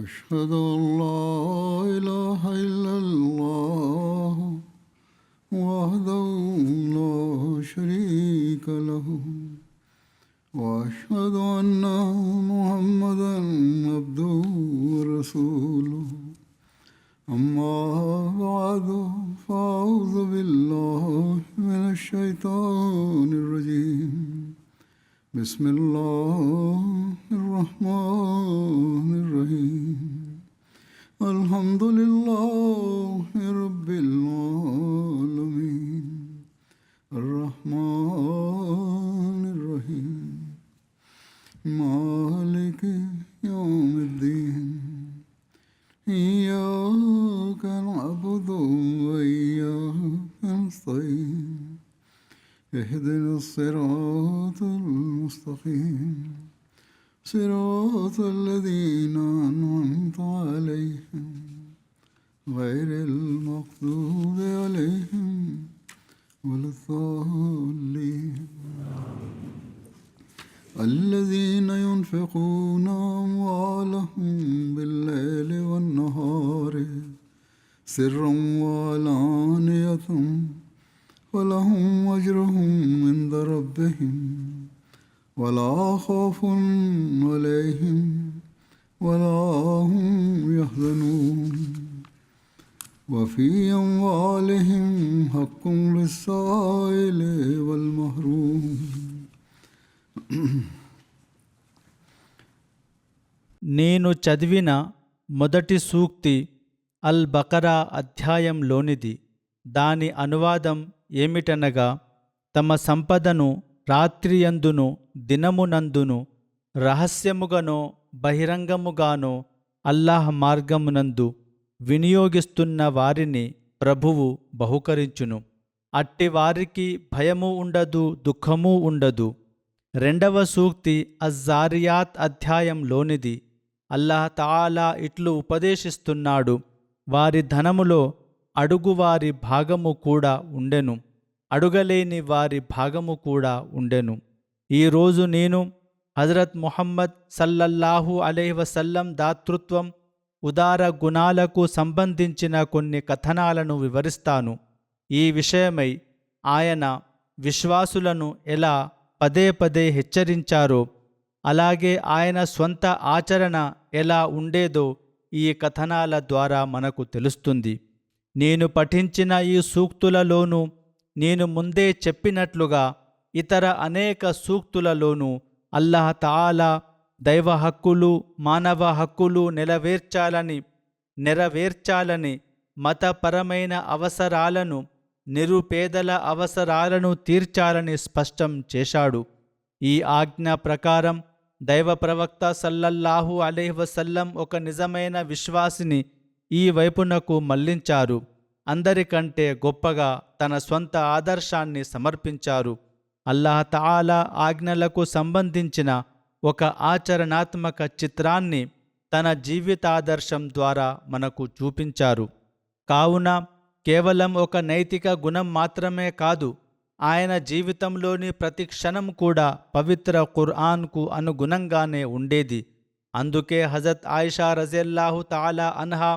أشهد أن لا إله إلا الله وحده لا شريك له وأشهد أن محمدا عبده ورسوله أما بعد فأعوذ بالله من الشيطان الرجيم بسم الله الرحمن الرحيم الحمد لله رب العالمين الرحمن الرحيم مالك يوم الدين إياك نعبد وإياك نستعين اهدنا الصراط المستقيم صراط الذين أنعمت عليهم غير المغضوب عليهم ولا الضالين الذين ينفقون أموالهم بالليل والنهار سرا وعلانية ولهم أجرهم عند ربهم ولا خوف عليهم ولا هم يحزنون وفي أموالهم حق للسائل والمحروم నేను చదివిన మొదటి సూక్తి అల్ బకరా అధ్యాయంలోనిది. దాని అనువాదం ఏమిటనగా, తమ సంపదను రాత్రియందును దినమునందును రహస్యముగానో బహిరంగముగానో అల్లాహ్ మార్గమునందు వినియోగిస్తున్న వారిని ప్రభువు బహుకరించును. అట్టి వారికి భయము ఉండదు, దుఃఖము ఉండదు. రెండవ సూక్తి అజ్జారియాత్ అధ్యాయంలోనిది. అల్లాహ్ తఆలా ఇట్లు ఉపదేశిస్తున్నాడు: వారి ధనములో అడుగువారి భాగము కూడా ఉండెను, అడుగలేని వారి భాగము కూడా ఉండెను. ఈరోజు నేను హజరత్ ముహమ్మద్ సల్లల్లాహు అలైహి వసల్లం దాతృత్వం, ఉదార గుణాలకు సంబంధించిన కొన్ని కథనాలను వివరిస్తాను. ఈ విషయమై ఆయన విశ్వాసులను ఎలా పదే పదే హెచ్చరించారో, అలాగే ఆయన స్వంత ఆచరణ ఎలా ఉండేదో ఈ కథనాల ద్వారా మనకు తెలుస్తుంది. నేను పఠించిన ఈ సూక్తులలోనూ, నేను ముందే చెప్పినట్లుగా ఇతర అనేక సూక్తులలోనూ అల్లాహ్ తఆలా దైవ హక్కులు, మానవ హక్కులు నెరవేర్చాలని, మతపరమైన అవసరాలను, నిరుపేదల అవసరాలను తీర్చాలని స్పష్టం చేశాడు. ఈ ఆజ్ఞ ప్రకారం దైవ ప్రవక్త సల్లల్లాహు అలైహి వసల్లం ఒక నిజమైన విశ్వాసిని ఈ వైపునకు మళ్లించారు. అందరికంటే గొప్పగా తన స్వంత ఆదర్శాన్ని సమర్పించారు. అల్లాహ్ తఆలా ఆజ్ఞలకు సంబంధించిన ఒక ఆచరణాత్మక చిత్రాన్ని తన జీవితాదర్శం ద్వారా మనకు చూపించారు. కావున కేవలం ఒక నైతిక గుణం మాత్రమే కాదు, ఆయన జీవితంలోని ప్రతి క్షణం కూడా పవిత్ర ఖుర్ఆన్కు అనుగుణంగానే ఉండేది. అందుకే హజరత్ ఆయిషా రజియల్లాహు తఆలా అన్హా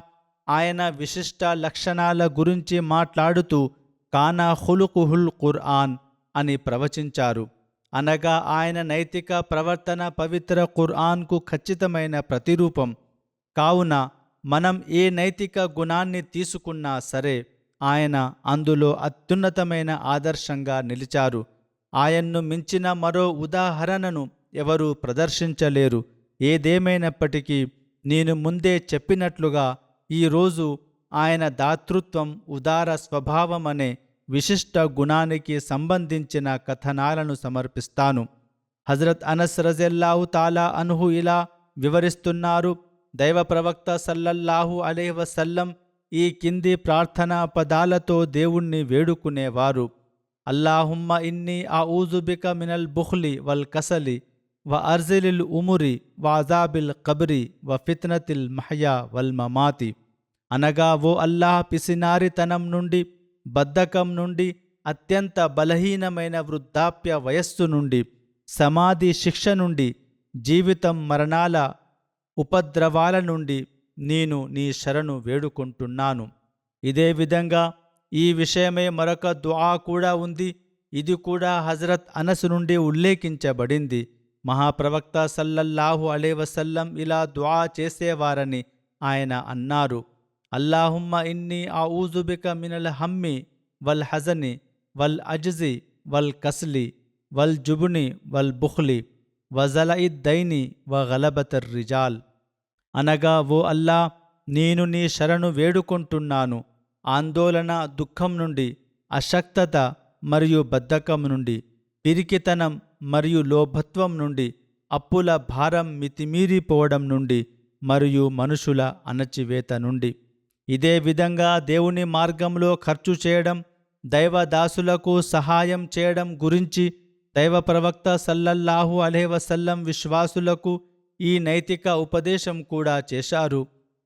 ఆయన విశిష్ట లక్షణాల గురించి మాట్లాడుతూ కానా ఖులుకుహుల్ ఖుర్ఆన్ అని ప్రవచించారు. అనగా ఆయన నైతిక ప్రవర్తన పవిత్ర ఖుర్ఆన్కు ఖచ్చితమైన ప్రతిరూపం. కావున మనం ఏ నైతిక గుణాన్ని తీసుకున్నా సరే, ఆయన అందులో అత్యున్నతమైన ఆదర్శంగా నిలిచారు. ఆయన్ను మించిన మరో ఉదాహరణను ఎవరూ ప్రదర్శించలేరు. ఏదేమైనప్పటికీ నేను ముందే చెప్పినట్లుగా ఈరోజు ఆయన దాతృత్వం, ఉదార స్వభావమనే విశిష్ట గుణానికి సంబంధించిన కథనాలను సమర్పిస్తాను. హజరత్ అనస్ రజియల్లాహు తాలా అన్హు ఇలా వివరిస్తున్నారు: దైవ ప్రవక్త సల్లల్లాహు అలైహి వసల్లం ఈ కింది ప్రార్థనా పదాలతో దేవుణ్ణి వేడుకునేవారు: అల్లాహుమ్మ ఇన్నీ ఆఊజు బిక మినల్ బుఖ్లి వల్ కసలి వ అర్జిలిల్ ఉమురి వ అజాబిల్ కబ్రి వ ఫిత్నతిల్ మహయా వల్ మమాతి. అనగా, ఓ అల్లాహ్, పిసినారితనం నుండి, బద్ధకం నుండి, అత్యంత బలహీనమైన వృద్ధాప్య వయస్సు నుండి, సమాధి శిక్ష నుండి, జీవితం మరణాల ఉపద్రవాల నుండి నేను నీ శరణు వేడుకుంటున్నాను. ఇదే విధంగా ఈ విషయమే మరొక దుఆ కూడా ఉంది. ఇది కూడా హజరత్ అనస్ నుండి ఉల్లేఖించబడింది. మహాప్రవక్త సల్లల్లాహు అలైహి వసల్లం ఇలా దుఆ చేసేవారని ఆయన అన్నారు: అల్లాహుమ్మ ఇన్నీ అఊజు బిక మినల్ హమ్మి వల్ హజని వల్ అజ్జి వల్ కస్లి వల్ జుబ్ని వల్ బుఖ్లి వజలఇద్ దైని వ గలబతర్ రిజాల్. అనగా, ఓ అల్లా, నేను నీ శరణు వేడుకుంటున్నాను ఆందోళన, దుఃఖం నుండి, అశక్తత మరియు బద్ధకం నుండి, పిరికితనం మరియు లోభత్వం నుండి, అప్పుల భారం మితిమీరిపోవడం నుండి మరియు మనుషుల అణచివేత నుండి. ఇదే విధంగా దేవుని మార్గంలో ఖర్చు చేయడం, దైవదాసులకు సహాయం చేయడం గురించి దైవ ప్రవక్త సల్లల్లాహు అలైహి వసల్లం విశ్వాసులకు ఈ నైతిక ఉపదేశం కూడా చేశారు.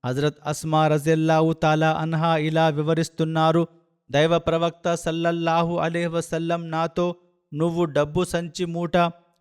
హజరత్ అస్మా రజియల్లాహు తాలా అన్హా ఇలా వివరిస్తున్నారు: దైవ ప్రవక్త సల్లల్లాహు అలైహి వసల్లం నాతో, నువ్వు డబ్బు సంచి మూట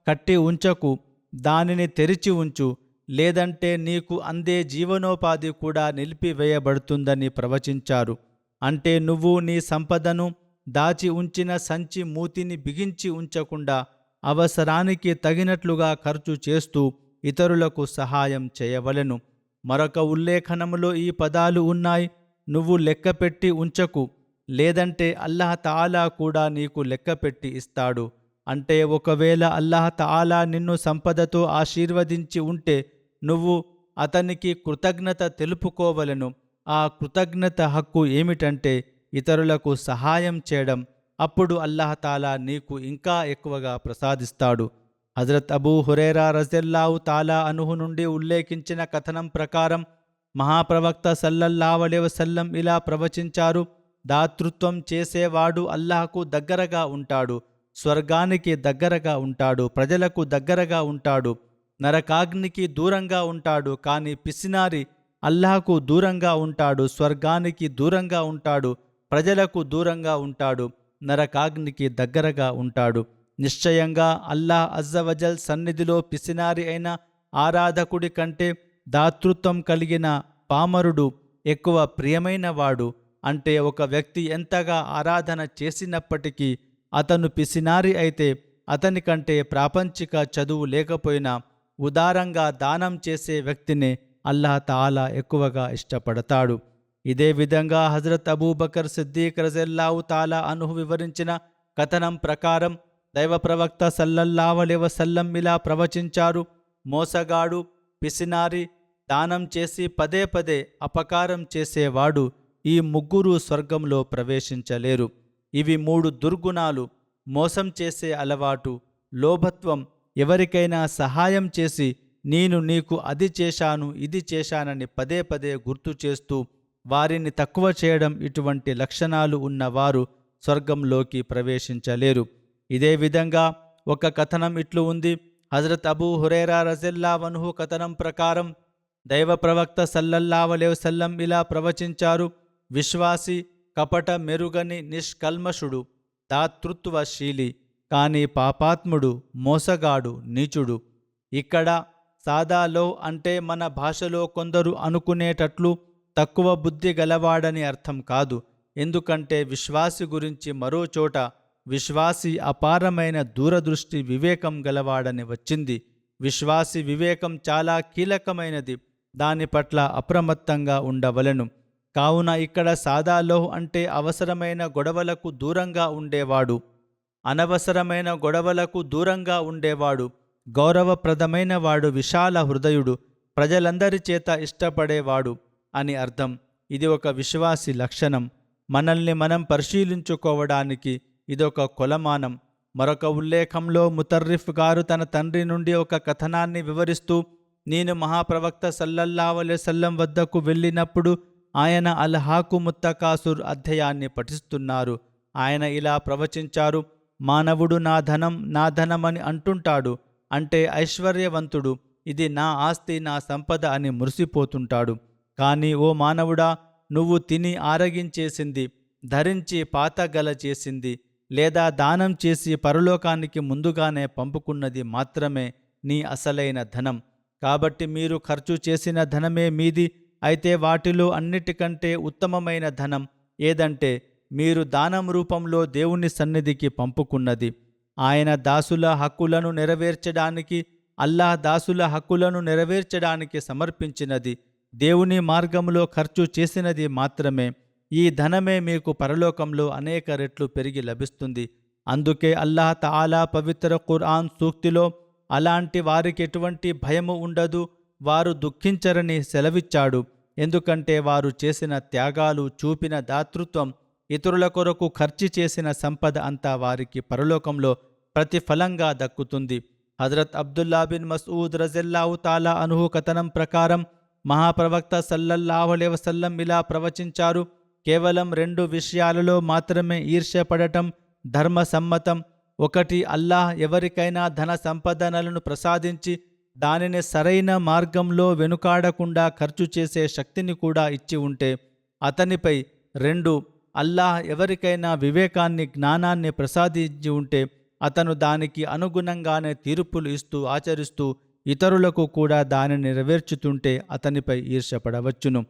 కట్టి ఉంచకు, దానిని తెరిచి ఉంచు, లేదంటే నీకు అందే జీవనోపాధి కూడా నిలిపివేయబడుతుందని ప్రవచించారు. అంటే నువ్వు నీ సంపదను దాచి ఉంచిన సంచి మూతిని బిగించి ఉంచకుండా అవసరానికి తగినట్లుగా ఖర్చు చేస్తూ ఇతరులకు సహాయం చేయవలెను. మరొక ఉల్లేఖనములో ఈ పదాలు ఉన్నాయి: నువ్వు లెక్కపెట్టి ఉంచకు, లేదంటే అల్లాహ్ తాలా కూడా నీకు లెక్కపెట్టి ఇస్తాడు. అంటే ఒకవేళ అల్లాహ్ తాలా నిన్ను సంపదతో ఆశీర్వదించి ఉంటే నువ్వు అతనికి కృతజ్ఞత తెలుపుకోవలెను. ఆ కృతజ్ఞత హక్కు ఏమిటంటే ఇతరులకు సహాయం చేయడం. అప్పుడు అల్లాహ్ తాలా నీకు ఇంకా ఎక్కువగా ప్రసాదిస్తాడు. హజరత్ అబూ హురైరా రజియల్లాహు తాలా అన్హు నుండి ఉల్లేఖించిన కథనం ప్రకారం మహాప్రవక్త సల్లల్లాహు అలైహి వసల్లం ఇలా ప్రవచించారు: దాతృత్వం చేసేవాడు అల్లాహకు దగ్గరగా ఉంటాడు, స్వర్గానికి దగ్గరగా ఉంటాడు, ప్రజలకు దగ్గరగా ఉంటాడు, నరకాగ్నికి దూరంగా ఉంటాడు. కానీ పిసినారి అల్లాహకు దూరంగా ఉంటాడు, స్వర్గానికి దూరంగా ఉంటాడు, ప్రజలకు దూరంగా ఉంటాడు, నరకాగ్నికి దగ్గరగా ఉంటాడు. నిశ్చయంగా అల్లాహ్ అజ్జవజల్ సన్నిధిలో పిసినారి అయిన ఆరాధకుడి కంటే దాతృత్వం కలిగిన పామరుడు ఎక్కువ ప్రియమైనవాడు. అంటే ఒక వ్యక్తి ఎంతగా ఆరాధన చేసినప్పటికీ అతను పిసినారి అయితే అతని కంటే ప్రాపంచిక చదువు లేకపోయినా ఉదారంగా దానం చేసే వ్యక్తిని అల్లాహ్ తాలా ఎక్కువగా ఇష్టపడతాడు. ఇదే విధంగా హజరత్ అబూబకర్ సిద్దీక్ రజియల్లాహు తాలా అన్హు వివరించిన కథనం ప్రకారం దైవ ప్రవక్త సల్లల్లాహు అలైహి వసల్లం ఇలా ప్రవచించారు: మోసగాడు, పిసినారి, దానం చేసి పదే పదే అపకారం చేసేవాడు, ఈ ముగ్గురు స్వర్గంలో ప్రవేశించలేరు. ఇవి 3 దుర్గుణాలు: మోసం చేసే అలవాటు, లోభత్వం, ఎవరికైనా సహాయం చేసి నేను నీకు అది చేశాను, ఇది చేశానని పదే పదే గుర్తు చేస్తూ వారిని తక్కువ చేయడం. ఇటువంటి లక్షణాలు ఉన్నవారు స్వర్గంలోకి ప్రవేశించలేరు. ఇదే విధంగా ఒక కథనం ఇట్లు ఉంది: హజరత్ అబూ హురైరా రజియల్లాహు అన్హు కథనం ప్రకారం దైవ ప్రవక్త సల్లల్లాహు అలైహి వసల్లం ఇలా ప్రవచించారు: విశ్వాసి కపట మెరుగని నిష్కల్మషుడు, దాతృత్వశీలి, కానీ పాపాత్ముడు, మోసగాడు, నీచుడు. ఇక్కడ సాదాలో అంటే మన భాషలో కొందరు అనుకునేటట్లు తక్కువ బుద్ధి గలవాడని అర్థం కాదు. ఎందుకంటే విశ్వాసి గురించి మరో చోట విశ్వాసి అపారమైన దూరదృష్టి, వివేకం గలవాడని వచ్చింది. విశ్వాసి వివేకం చాలా కీలకమైనది, దాని పట్ల అప్రమత్తంగా ఉండవలెను. కావున ఇక్కడ సాదాలో అంటే అవసరమైన గొడవలకు దూరంగా ఉండేవాడు, అనవసరమైన గొడవలకు దూరంగా ఉండేవాడు, గౌరవప్రదమైన వాడు, విశాల హృదయుడు, ప్రజలందరి చేత ఇష్టపడేవాడు అని అర్థం. ఇది ఒక విశ్వాసి లక్షణం. మనల్ని మనం పరిశీలించుకోవడానికి ఇదొక కొలమానం. మరొక ఉల్లేఖంలో ముతర్రిఫ్ గారు తన తండ్రి నుండి ఒక కథనాన్ని వివరిస్తూ, నేను మహాప్రవక్త సల్లల్లాహు అలైహి వసల్లం వద్దకు వెళ్ళినప్పుడు ఆయన అల్ హాకు ముత్తకాసుర్ అధ్యాయాన్ని పఠిస్తున్నారు. ఆయన ఇలా ప్రవచించారు: మానవుడు నా ధనం, నా ధనమని అంటుంటాడు, అంటే ఐశ్వర్యవంతుడు, ఇది నా ఆస్తి, నా సంపద అని మురిసిపోతుంటాడు. కానీ ఓ మానవుడా, నువ్వు తిని ఆరగించేసింది, ధరించి పాతగల చేసింది, లేదా దానం చేసి పరలోకానికి ముందుగానే పంపుకున్నది మాత్రమే నీ అసలైన ధనం. కాబట్టి మీరు ఖర్చు చేసిన ధనమే మీది. అయితే వాటిలో అన్నిటికంటే ఉత్తమమైన ధనం ఏదంటే మీరు దానం రూపంలో దేవుని సన్నిధికి పంపుకున్నది. ఆయన దాసుల హక్కులను నెరవేర్చడానికి, అల్లాహ్ దాసుల హక్కులను నెరవేర్చడానికి సమర్పించినది, దేవుని మార్గంలో ఖర్చు చేసినది మాత్రమే. ఈ ధనమే మీకు పరలోకంలో అనేక రెట్లు పెరిగి లభిస్తుంది. అందుకే అల్లాహ్ తఆలా పవిత్ర ఖురాన్ సూక్తిలో అలాంటి వారికి ఎటువంటి భయము ఉండదు, వారు దుఃఖించరని సెలవిచ్చాడు. ఎందుకంటే వారు చేసిన త్యాగాలు, చూపిన దాతృత్వం, ఇతరుల కొరకు ఖర్చు చేసిన సంపద అంతా వారికి పరలోకంలో ప్రతిఫలంగా దక్కుతుంది. హజరత్ అబ్దుల్లా బిన్ మస్ఊద్ రజల్లాహు తాలా అన్హు కథనం ప్రకారం మహాప్రవక్త సల్లల్లాహు అలైహి వసల్లం ఇలా ప్రవచించారు: కేవలం 2 విషయాలలో మాత్రమే ఈర్ష్యపడటం ధర్మసమ్మతం. ఒకటి, అల్లాహ్ ఎవరికైనా ధన సంపదనలను ప్రసాదించి దానిని సరైన మార్గంలో వెనుకాడకుండా ఖర్చు చేసే శక్తిని కూడా ఇచ్చి ఉంటే అతనిపై. 2, అల్లాహ్ ఎవరికైనా వివేకాన్ని, జ్ఞానాన్ని ప్రసాదించి ఉంటే అతను దానికి అనుగుణంగానే తీర్పులు ఇస్తూ ఆచరిస్తూ ఇతరులకు కూడా దానిని నెరవేర్చుతుంటే అతనిపై ఈర్ష్యపడవచ్చును.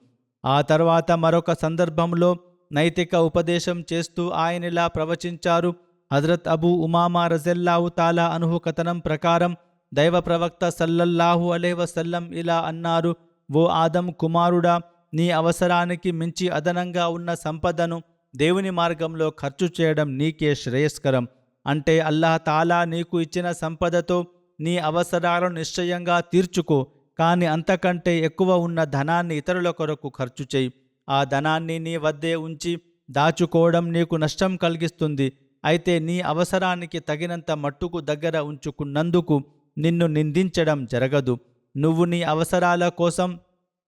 ఆ తర్వాత మరొక సందర్భంలో నైతిక ఉపదేశం చేస్తూ ఆయనిలా ప్రవచించారు: హజరత్ అబూ ఉమామా రజల్లాహు తాలా అన్హు కథనం ప్రకారం దైవ ప్రవక్త సల్లల్లాహు అలైహి వసల్లం ఇలా అన్నారు: ఓ ఆదం కుమారుడా, నీ అవసరానికి మించి అదనంగా ఉన్న సంపదను దేవుని మార్గంలో ఖర్చు చేయడం నీకే శ్రేయస్కరం. అంటే అల్లాహ్ తాలా నీకు ఇచ్చిన సంపదతో నీ అవసరాలను నిశ్చయంగా తీర్చుకో, కానీ అంతకంటే ఎక్కువ ఉన్న ధనాన్ని ఇతరుల కొరకు ఖర్చు చేయి. ఆ ధనాన్ని నీ వద్దే ఉంచి దాచుకోవడం నీకు నష్టం కలిగిస్తుంది. అయితే నీ అవసరానికి తగినంత మట్టుకు దగ్గర ఉంచుకున్నందుకు నిన్ను నిందించడం జరగదు. నువ్వు నీ అవసరాల కోసం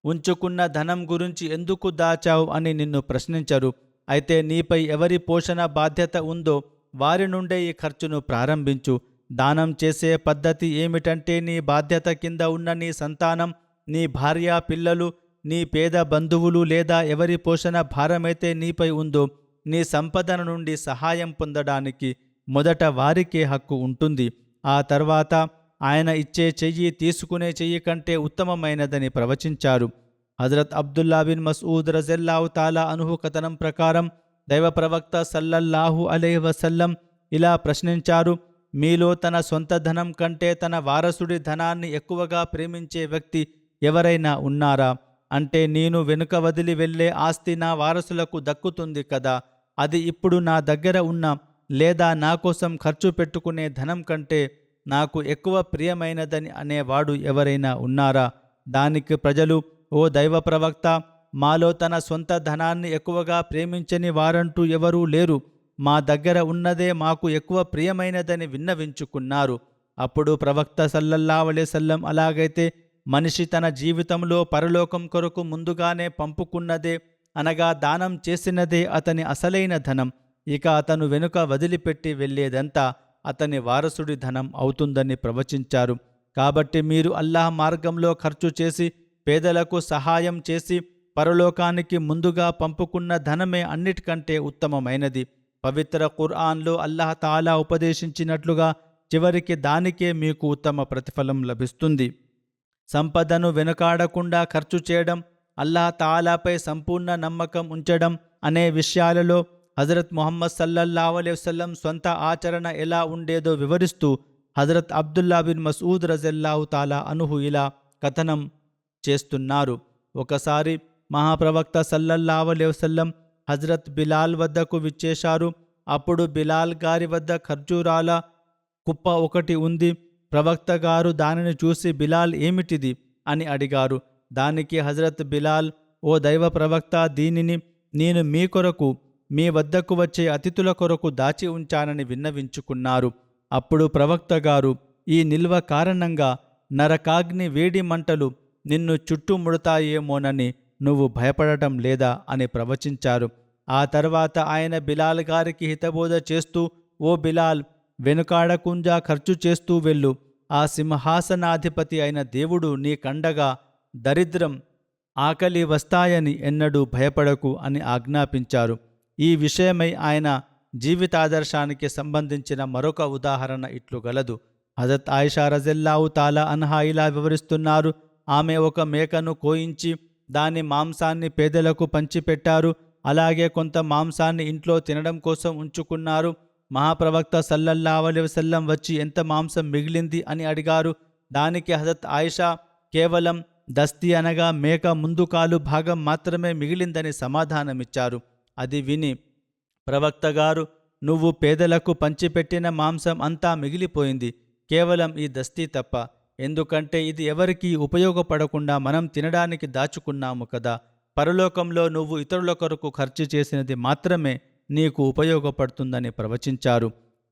ఉంచుకున్న ధనం గురించి ఎందుకు దాచావు అని నిన్ను ప్రశ్నించరు. అయితే నీపై ఎవరి పోషణ బాధ్యత ఉందో వారి నుండే ఈ ఖర్చును ప్రారంభించు. దానం చేసే పద్ధతి ఏమిటంటే నీ బాధ్యత కింద ఉన్న నీ సంతానం, నీ భార్య, పిల్లలు, నీ పేద బంధువులు లేదా ఎవరి పోషణ భారమైతే నీపై ఉందో నీ సంపదన నుండి సహాయం పొందడానికి మొదట వారికే హక్కు ఉంటుంది. ఆ తర్వాత ఆయన ఇచ్చే చెయ్యి తీసుకునే చెయ్యి కంటే ఉత్తమమైనదని ప్రవచించారు. హజరత్ అబ్దుల్లా బిన్ మస్ఊద్ రజల్లాహు తాలా అన్హు కథనం ప్రకారం దైవ ప్రవక్త సల్లల్లాహు అలైహి వసల్లం ఇలా ప్రశ్నించారు: మీలో తన సొంత ధనం కంటే తన వారసుడి ధనాన్ని ఎక్కువగా ప్రేమించే వ్యక్తి ఎవరైనా ఉన్నారా? అంటే నేను వెనుక వదిలి వెళ్ళే ఆస్తి నా వారసులకు దక్కుతుంది కదా, అది ఇప్పుడు నా దగ్గర ఉన్న లేదా నా కోసం ఖర్చు పెట్టుకునే ధనం కంటే నాకు ఎక్కువ ప్రియమైనదని అనేవాడు ఎవరైనా ఉన్నారా? దానికి ప్రజలు: ఓ దైవ ప్రవక్త, మాలో తన సొంత ధనాన్ని ఎక్కువగా ప్రేమించని వారంటూ ఎవరూ లేరు. మా దగ్గర ఉన్నదే మాకు ఎక్కువ ప్రియమైనదని విన్నవించుకున్నారు. అప్పుడు ప్రవక్త సల్లల్లాహు అలైహి వసల్లం, అలాగైతే మనిషి తన జీవితంలో పరలోకం కొరకు ముందుగానే పంపుకున్నదే, అనగా దానం చేసినదే అతని అసలైన ధనం. ఇక అతను వెనుక వదిలిపెట్టి వెళ్ళేదంతా అతని వారసుడి ధనం అవుతుందని ప్రవచించారు. కాబట్టి మీరు అల్లాహ్ మార్గంలో ఖర్చు చేసి పేదలకు సహాయం చేసి పరలోకానికి ముందుగా పంపుకున్న ధనమే అన్నిటికంటే ఉత్తమమైనది. పవిత్ర ఖుర్ఆన్లో అల్లాహ్ తాలా ఉపదేశించినట్లుగా చివరికి దానికే మీకు ఉత్తమ ప్రతిఫలం లభిస్తుంది. సంపదను వెనుకాడకుండా ఖర్చు చేయడం, అల్లాహ్ తాలాపై సంపూర్ణ నమ్మకం ఉంచడం అనే విషయాలలో హజరత్ ముహమ్మద్ సల్లల్లాహు అలైహి వసల్లం సొంత ఆచరణ ఎలా ఉండేదో వివరిస్తూ హజరత్ అబ్దుల్లా బిన్ మస్ఊద్ రజల్లాహు తాలా అన్హు ఇలా కథనం చేస్తున్నారు: ఒకసారి మహాప్రవక్త సల్లల్లాహు అలైహి వసల్లం హజరత్ బిలాల్ వద్దకు విచ్చేశారు. అప్పుడు బిలాల్ గారి వద్ద ఖర్జూరాల కుప్ప ఒకటి ఉంది. ప్రవక్త గారు దానిని చూసి, బిలాల్, ఏమిటిది అని అడిగారు. దానికి హజరత్ బిలాల్, ఓ దైవ ప్రవక్త, దీనిని నేను మీ కొరకు, మీ వద్దకు వచ్చే అతిథుల కొరకు దాచి ఉంచానని విన్నవించుకున్నారు. అప్పుడు ప్రవక్త గారు, ఈ నిల్వ కారణంగా నరకాగ్ని వేడి మంటలు నిన్ను చుట్టుముడతాయేమోనని నువ్వు భయపడటం లేదా అని ప్రవచించారు. ఆ తర్వాత ఆయన బిలాల్ గారికి హితబోధ చేస్తూ, ఓ బిలాల్, వెనుకాడకుండా ఖర్చు చేస్తూ వెళ్ళు. ఆ సింహాసనాధిపతి అయిన దేవుడు నీ కండగా, దరిద్రం, ఆకలి వస్తాయని ఎన్నడూ భయపడకు అని ఆజ్ఞాపించారు. ఈ విషయమై ఆయన జీవితాదర్శానికి సంబంధించిన మరొక ఉదాహరణ ఇట్లు గలదు: హజరత్ ఆయిషా రజల్లాహు తాలా అన్హా ఇలా వివరిస్తున్నారు. ఆమె ఒక మేకను కోయించి దాని మాంసాన్ని పేదలకు పంచిపెట్టారు. అలాగే కొంత మాంసాన్ని ఇంట్లో తినడం కోసం ఉంచుకున్నారు. మహాప్రవక్త సల్లల్లాహు అలైహి వసల్లం వచ్చి ఎంత మాంసం మిగిలింది అని అడిగారు. దానికి హజరత్ ఆయిషా కేవలం దస్తీ అనగా మేక ముందు కాలు భాగం మాత్రమే మిగిలిందని సమాధానమిచ్చారు. అది విని ప్రవక్త గారు, నువ్వు పేదలకు పంచిపెట్టిన మాంసం అంతా మిగిలిపోయింది, కేవలం ఈ దస్తీ తప్ప. ఎందుకంటే ఇది ఎవరికీ ఉపయోగపడకుండా మనం తినడానికి దాచుకున్నాము కదా. పరలోకంలో నువ్వు ఇతరుల కొరకు ఖర్చు చేసినది మాత్రమే నీకు ఉపయోగపడుతుందని ప్రవచించారు.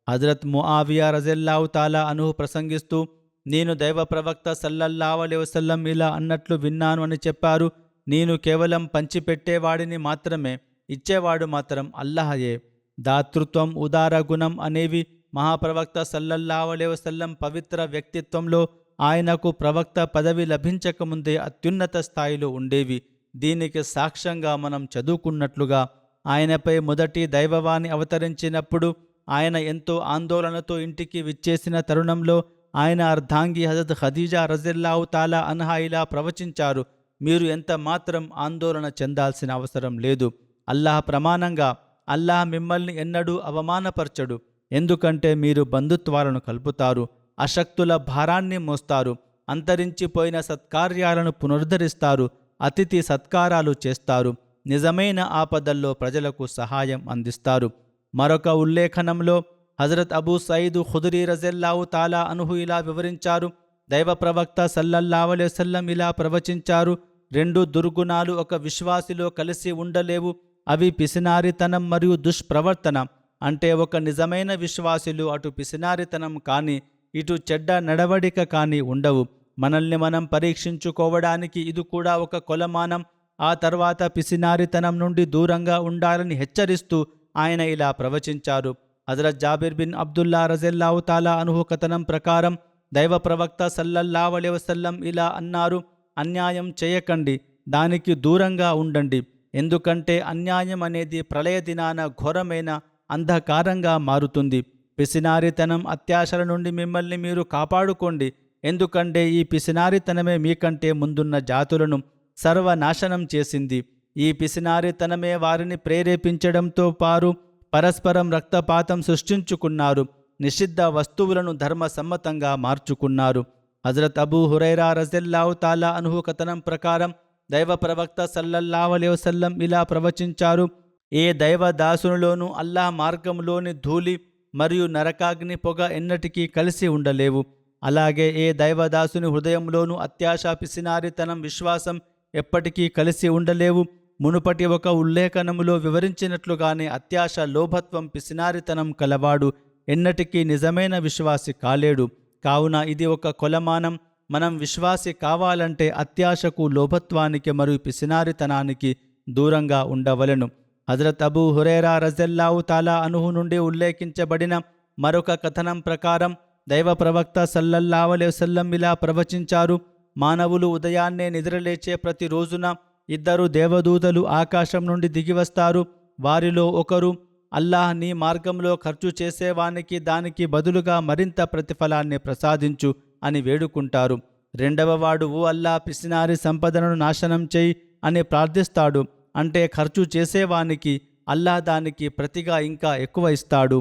హజరత్ ముఆవియా రజల్లాహు తాలా అన్హు ప్రసంగిస్తూ, నేను దైవ ప్రవక్త సల్లల్లాహు అలైహి వసల్లం ఇలా అన్నట్లు విన్నాను అని చెప్పారు. నేను కేవలం పంచిపెట్టేవాడిని మాత్రమే, ఇచ్చేవాడు మాత్రం అల్లాహయే. దాతృత్వం, ఉదార గుణం అనేవి మహాప్రవక్త సల్లల్లాహు అలైహి వసల్లం పవిత్ర వ్యక్తిత్వంలో ఆయనకు ప్రవక్త పదవి లభించకముందే అత్యున్నత స్థాయిలో ఉండేవి. దీనికి సాక్ష్యంగా మనం చదువుకున్నట్లుగా ఆయనపై మొదటి దైవవాణి అవతరించినప్పుడు ఆయన ఎంతో ఆందోళనతో ఇంటికి విచ్చేసిన తరుణంలో ఆయన అర్ధాంగి హజరత్ ఖదీజా రజల్లాహు తాలా అన్హా ఇలా ప్రవచించారు, మీరు ఎంత మాత్రం ఆందోళన చెందాల్సిన అవసరం లేదు. అల్లాహ్ ప్రమాణంగా అల్లాహ్ మిమ్మల్ని ఎన్నడూ అవమానపరచడు. ఎందుకంటే మీరు బంధుత్వాలను కలుపుతారు, అశక్తుల భారాన్ని మోస్తారు, అంతరించిపోయిన సత్కార్యాలను పునరుద్ధరిస్తారు, అతిథి సత్కారాలు చేస్తారు, నిజమైన ఆపదల్లో ప్రజలకు సహాయం అందిస్తారు. మరొక ఉల్లేఖనంలో హజరత్ అబూ సయీద్ ఖుదరీ రజల్లాహు తాలా అన్హు ఇలా వివరించారు, దైవ ప్రవక్త సల్లల్లాహు అలైహి వసల్లం ఇలా ప్రవచించారు, రెండు దుర్గుణాలు ఒక విశ్వాసిలో కలిసి ఉండలేవు. అవి పిసినారితనం మరియు దుష్ప్రవర్తన. అంటే ఒక నిజమైన విశ్వాసులు అటు పిసినారితనం కానీ ఇటు చెడ్డ నడవడిక కానీ ఉండవు. మనల్ని మనం పరీక్షించుకోవడానికి ఇది కూడా ఒక కొలమానం. ఆ తర్వాత పిసినారితనం నుండి దూరంగా ఉండాలని హెచ్చరిస్తూ ఆయన ఇలా ప్రవచించారు. హజరత్ జాబిర్ బిన్ అబ్దుల్లా రజల్లాహు తాలా అన్హు కథనం ప్రకారం దైవ ప్రవక్త సల్లల్లాహు అలైహి వసల్లం ఇలా అన్నారు, అన్యాయం చేయకండి, దానికి దూరంగా ఉండండి. ఎందుకంటే అన్యాయం అనేది ప్రళయ దినాన ఘోరమైన అంధకారంగా మారుతుంది. పిసినారితనం, అత్యాశల నుండి మిమ్మల్ని మీరు కాపాడుకోండి. ఎందుకంటే ఈ పిసినారితనమే మీకంటే ముందున్న జాతులను సర్వనాశనం చేసింది. ఈ పిసినారితనమే వారిని ప్రేరేపించడంతో పారు పరస్పరం రక్తపాతం సృష్టించుకున్నారు, నిషిద్ధ వస్తువులను ధర్మసమ్మతంగా మార్చుకున్నారు. హజరత్ అబూ హురైరా రజల్లాహు తాలా అన్హు కథనం ప్రకారం దైవ ప్రవక్త సల్లల్లాహు అలైహి వసల్లం ఇలా ప్రవచించారు, ఏ దైవ దాసునిలోనూ అల్లాహ్ మార్గంలోని ధూళి మరియు నరకాగ్ని పొగ ఎన్నటికీ కలిసి ఉండలేవు. అలాగే ఏ దైవదాసుని హృదయంలోనూ అత్యాశ, పిసినారితనం, విశ్వాసం ఎప్పటికీ కలిసి ఉండలేవు. మునుపటి ఒక ఉల్లేఖనములో వివరించినట్లుగానే అత్యాశ, లోభత్వం, పిసినారితనం కలవాడు ఎన్నటికీ నిజమైన విశ్వాసి కాలేడు. కావున ఇది ఒక కొలమానం. మనం విశ్వాసి కావాలంటే అత్యాశకు, లోభత్వానికి మరియు పిసినారితనానికి దూరంగా ఉండవలెను. హజరత్ అబూ హురైరా రజల్లాహు తాలా అన్హు నుండి ఉల్లేఖించబడిన మరొక కథనం ప్రకారం దైవ ప్రవక్త సల్లల్లాహు అలైహి వసల్లం ఇలా ప్రవచించారు, మానవులు ఉదయాన్నే నిద్రలేచే ప్రతి రోజున ఇద్దరు దేవదూతలు ఆకాశం నుండి దిగివస్తారు. వారిలో ఒకరు, అల్లాహ్ నీ మార్గంలో ఖర్చు చేసేవానికి దానికి బదులుగా మరింత ప్రతిఫలాన్ని ప్రసాదించు అని వేడుకుంటారు. రెండవ వాడు, ఓ అల్లాహ్, పిసినారి సంపదను నాశనం చేయి అని ప్రార్థిస్తాడు. అంటే ఖర్చు చేసేవానికి అల్లాహ్ దానికి ప్రతిగా ఇంకా ఎక్కువ ఇస్తాడు.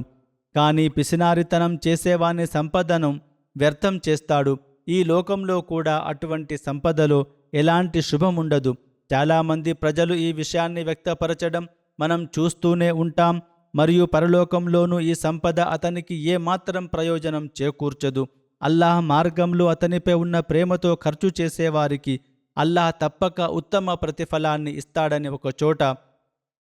కానీ పిసినారితనం చేసేవాని సంపదను వ్యర్థం చేస్తాడు. ఈ లోకంలో కూడా అటువంటి సంపదలో ఎలాంటి శుభముండదు. చాలామంది ప్రజలు ఈ విషయాన్ని వ్యక్తపరచడం మనం చూస్తూనే ఉంటాం. మరియు పరలోకంలోనూ ఈ సంపద అతనికి ఏమాత్రం ప్రయోజనం చేకూర్చదు. అల్లాహ్ మార్గంలో అతనిపై ఉన్న ప్రేమతో ఖర్చు చేసేవారికి అల్లాహ్ తప్పక ఉత్తమ ప్రతిఫలాన్ని ఇస్తాడని ఒక చోట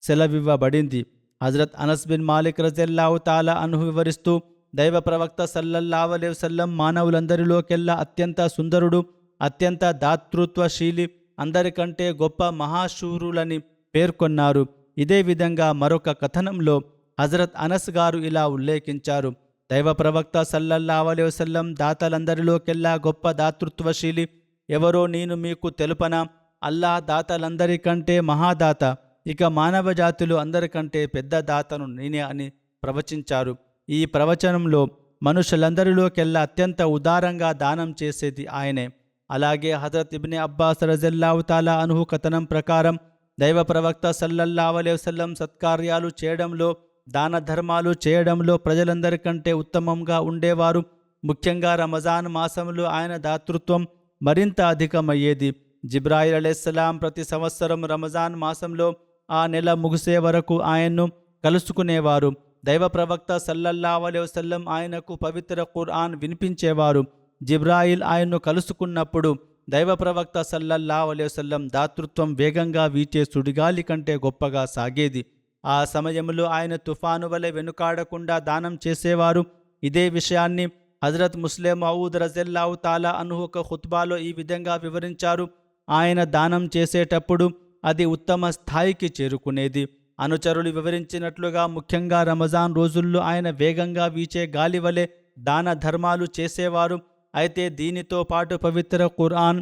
సెలవివ్వబడింది. హజరత్ అనస్ బిన్ మాలిక్ రజల్లాహు తాలా అన్హు వివరిస్తూ, దైవ ప్రవక్త సల్లల్లాహు అలైహి వసల్లం మానవులందరిలోకెల్లా అత్యంత సుందరుడు, అత్యంత దాతృత్వశీలి, అందరికంటే గొప్ప మహాశూరులని పేర్కొన్నారు. ఇదే విధంగా మరొక కథనంలో హజరత్ అనస్ గారు ఇలా ఉల్లేఖించారు, దైవ ప్రవక్త సల్లల్లాహు అలైహి వసల్లం దాతలందరిలోకెల్లా గొప్ప దాతృత్వశీలి. ఎవరో నేను మీకు తెలుపనా? అల్లాహ్ దాతలందరికంటే మహాదాత, ఇక మానవ జాతిలో అందరికంటే పెద్ద దాతను నేనే అని ప్రవచించారు. ఈ ప్రవచనంలో మనుషులందరిలోకెల్లా అత్యంత ఉదారంగా దానం చేసేది ఆయనే. అలాగే హజరత్ ఇబ్నే అబ్బాస్ రజల్లాహు తాలా అన్హు కథనం ప్రకారం దైవ ప్రవక్త సల్లల్లాహు అలైహి వసల్లం సత్కార్యాలు చేయడంలో, దాన ధర్మాలు చేయడంలో ప్రజలందరికంటే ఉత్తమంగా ఉండేవారు. ముఖ్యంగా రమజాన్ మాసంలో ఆయన దాతృత్వం మరింత అధికమయ్యేది. జిబ్రాయిల్ అలైహిస్సలాం ప్రతి సంవత్సరం రమజాన్ మాసంలో ఆ నెల ముగిసే వరకు ఆయన్ను కలుసుకునేవారు. దైవ ప్రవక్త సల్లల్లాహు అలైహి వసల్లం ఆయనకు పవిత్ర ఖురాన్ వినిపించేవారు. జిబ్రాయిల్ ఆయన్ను కలుసుకున్నప్పుడు దైవ ప్రవక్త సల్లల్లాహు అలైహి వసల్లం దాతృత్వం వేగంగా వీచే సుడిగాలి కంటే గొప్పగా సాగేది. ఆ సమయంలో ఆయన తుఫాను వలె వెనుకాడకుండా దానం చేసేవారు. ఇదే విషయాన్ని హజరత్ ముస్లిం మౌద్ రజల్లాహు తాలా అన్హు ఒక ఖుత్బాలో ఈ విధంగా వివరించారు. ఆయన దానం చేసేటప్పుడు అది ఉత్తమ స్థాయికి చేరుకునేది. అనుచరులు వివరించినట్లుగా ముఖ్యంగా రమజాన్ రోజుల్లో ఆయన వేగంగా వీచే గాలి వలె దాన ధర్మాలు చేసేవారు. అయితే దీనితో పాటు పవిత్ర ఖురాన్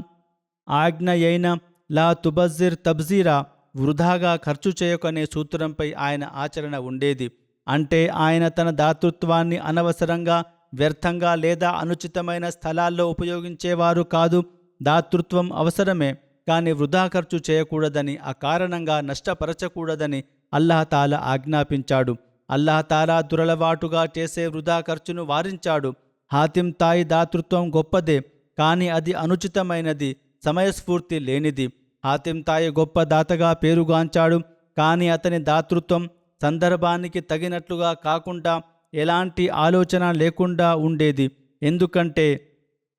ఆజ్ఞ అయిన లా తుబజ్జిర్ తబ్జీరా, వృధాగా ఖర్చు చేయకనే సూత్రంపై ఆయన ఆచరణ ఉండేది. అంటే ఆయన తన దాతృత్వాన్ని అనవసరంగా, వ్యర్థంగా లేదా అనుచితమైన స్థలాల్లో ఉపయోగించేవారు కాదు. దాతృత్వం అవసరమే, కానీ వృధా ఖర్చు చేయకూడదని, అకారణంగా నష్టపరచకూడదని అల్లాహతాలా ఆజ్ఞాపించాడు. అల్లాహతాలా దురలవాటుగా చేసే వృధా ఖర్చును వారించాడు. హాతిం తాయి దాతృత్వం గొప్పదే, కానీ అది అనుచితమైనది, సమయస్ఫూర్తి లేనిది. హాతిం తాయి గొప్ప దాతగా పేరుగాంచాడు, కానీ అతని దాతృత్వం సందర్భానికి తగినట్లుగా కాకుండా, ఎలాంటి ఆలోచన లేకుండా ఉండేది. ఎందుకంటే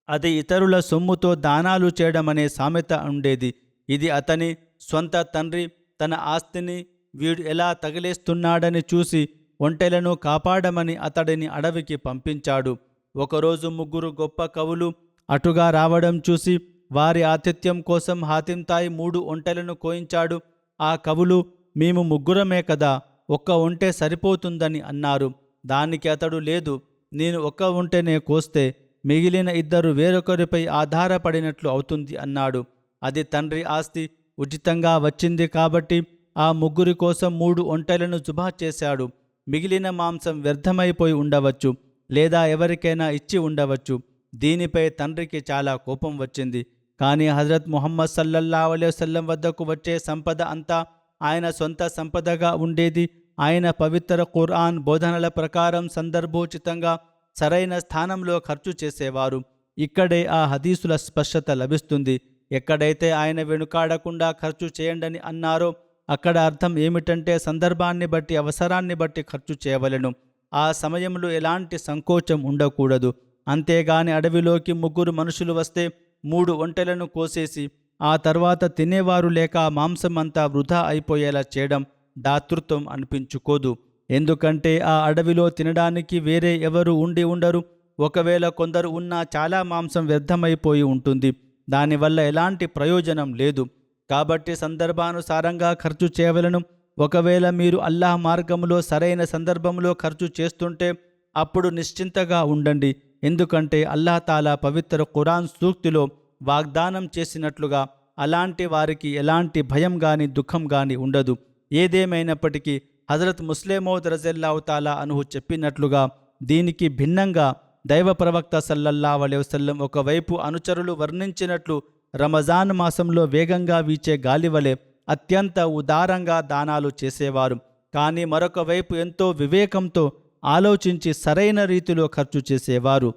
అది ఇతరుల సొమ్ముతో దానాలు చేయడమనే సామెత ఉండేది. ఇది అతని స్వంత తండ్రి తన ఆస్తిని వీడు ఎలా తగిలేస్తున్నాడని చూసి ఒంటెలను కాపాడమని అతడిని అడవికి పంపించాడు. ఒకరోజు 3 గొప్ప కవులు అటుగా రావడం చూసి వారి ఆతిథ్యం కోసం హాతిం తాయి 3 ఒంటెలను కోయించాడు. ఆ కవులు, మేము 3 కదా, 1 ఒంటె సరిపోతుందని అన్నారు. దానికి అతడు, లేదు, నేను 1 ఒంటెనే కోస్తే మిగిలిన 2 వేరొకరిపై ఆధారపడినట్లు అవుతుంది అన్నాడు. అది తండ్రి ఆస్తి, ఉచితంగా వచ్చింది కాబట్టి ఆ 3 కోసం 3 ఒంటెలను జుబా చేశాడు. మిగిలిన మాంసం వ్యర్థమైపోయి ఉండవచ్చు, లేదా ఎవరికైనా ఇచ్చి ఉండవచ్చు. దీనిపై తండ్రికి చాలా కోపం వచ్చింది. కానీ హజరత్ ముహమ్మద్ సల్లల్లాహు అలైహి వసల్లం వద్దకు వచ్చే సంపద అంతా ఆయన సొంత సంపదగా ఉండేది. ఆయన పవిత్ర ఖురాన్ బోధనల ప్రకారం సందర్భోచితంగా సరైన స్థానంలో ఖర్చు చేసేవారు. ఇక్కడే ఆ హదీసుల స్పష్టత లభిస్తుంది. ఎక్కడైతే ఆయన వెనుకాడకుండా ఖర్చు చేయండని అన్నారో అక్కడ అర్థం ఏమిటంటే సందర్భాన్ని బట్టి, అవసరాన్ని బట్టి ఖర్చు చేయవలెను. ఆ సమయంలో ఎలాంటి సంకోచం ఉండకూడదు. అంతేగాని అడవిలోకి 3 మనుషులు వస్తే 3 ఒంటెలను కోసేసి ఆ తర్వాత తినేవారు లేక ఆ మాంసం అంతా వృధా అయిపోయేలా చేయడం దాతృత్వం అనిపించుకోదు. ఎందుకంటే ఆ అడవిలో తినడానికి వేరే ఎవరు ఉండి ఉండరు. ఒకవేళ కొందరు ఉన్నా చాలా మాంసం వ్యర్థమైపోయి ఉంటుంది. దానివల్ల ఎలాంటి ప్రయోజనం లేదు. కాబట్టి సందర్భానుసారంగా ఖర్చు చేయవలను. ఒకవేళ మీరు అల్లాహ్ మార్గంలో సరైన సందర్భంలో ఖర్చు చేస్తుంటే అప్పుడు నిశ్చింతగా ఉండండి. ఎందుకంటే అల్లాహ్ తాలా పవిత్ర ఖురాన్ సూక్తిలో వాగ్దానం చేసినట్లుగా అలాంటి వారికి ఎలాంటి భయం గాని, దుఃఖం గాని ఉండదు. ఏదేమైనప్పటికీ హజరత్ ముస్లిం మౌద్ రజల్లాహు తాలా అన్హు చెప్పినట్లుగా దీనికి భిన్నంగా దైవ ప్రవక్త సల్లల్లాహు అలైహి వసల్లం ఒకవైపు అనుచరులు వర్ణించినట్లు రమజాన్ మాసంలో వేగంగా వీచే గాలివలె అత్యంత ఉదారంగా దానాలు చేసేవారు. కానీ మరొక వైపు ఎంతో వివేకంతో ఆలోచించి సరైన రీతిలో ఖర్చు చేసేవారు.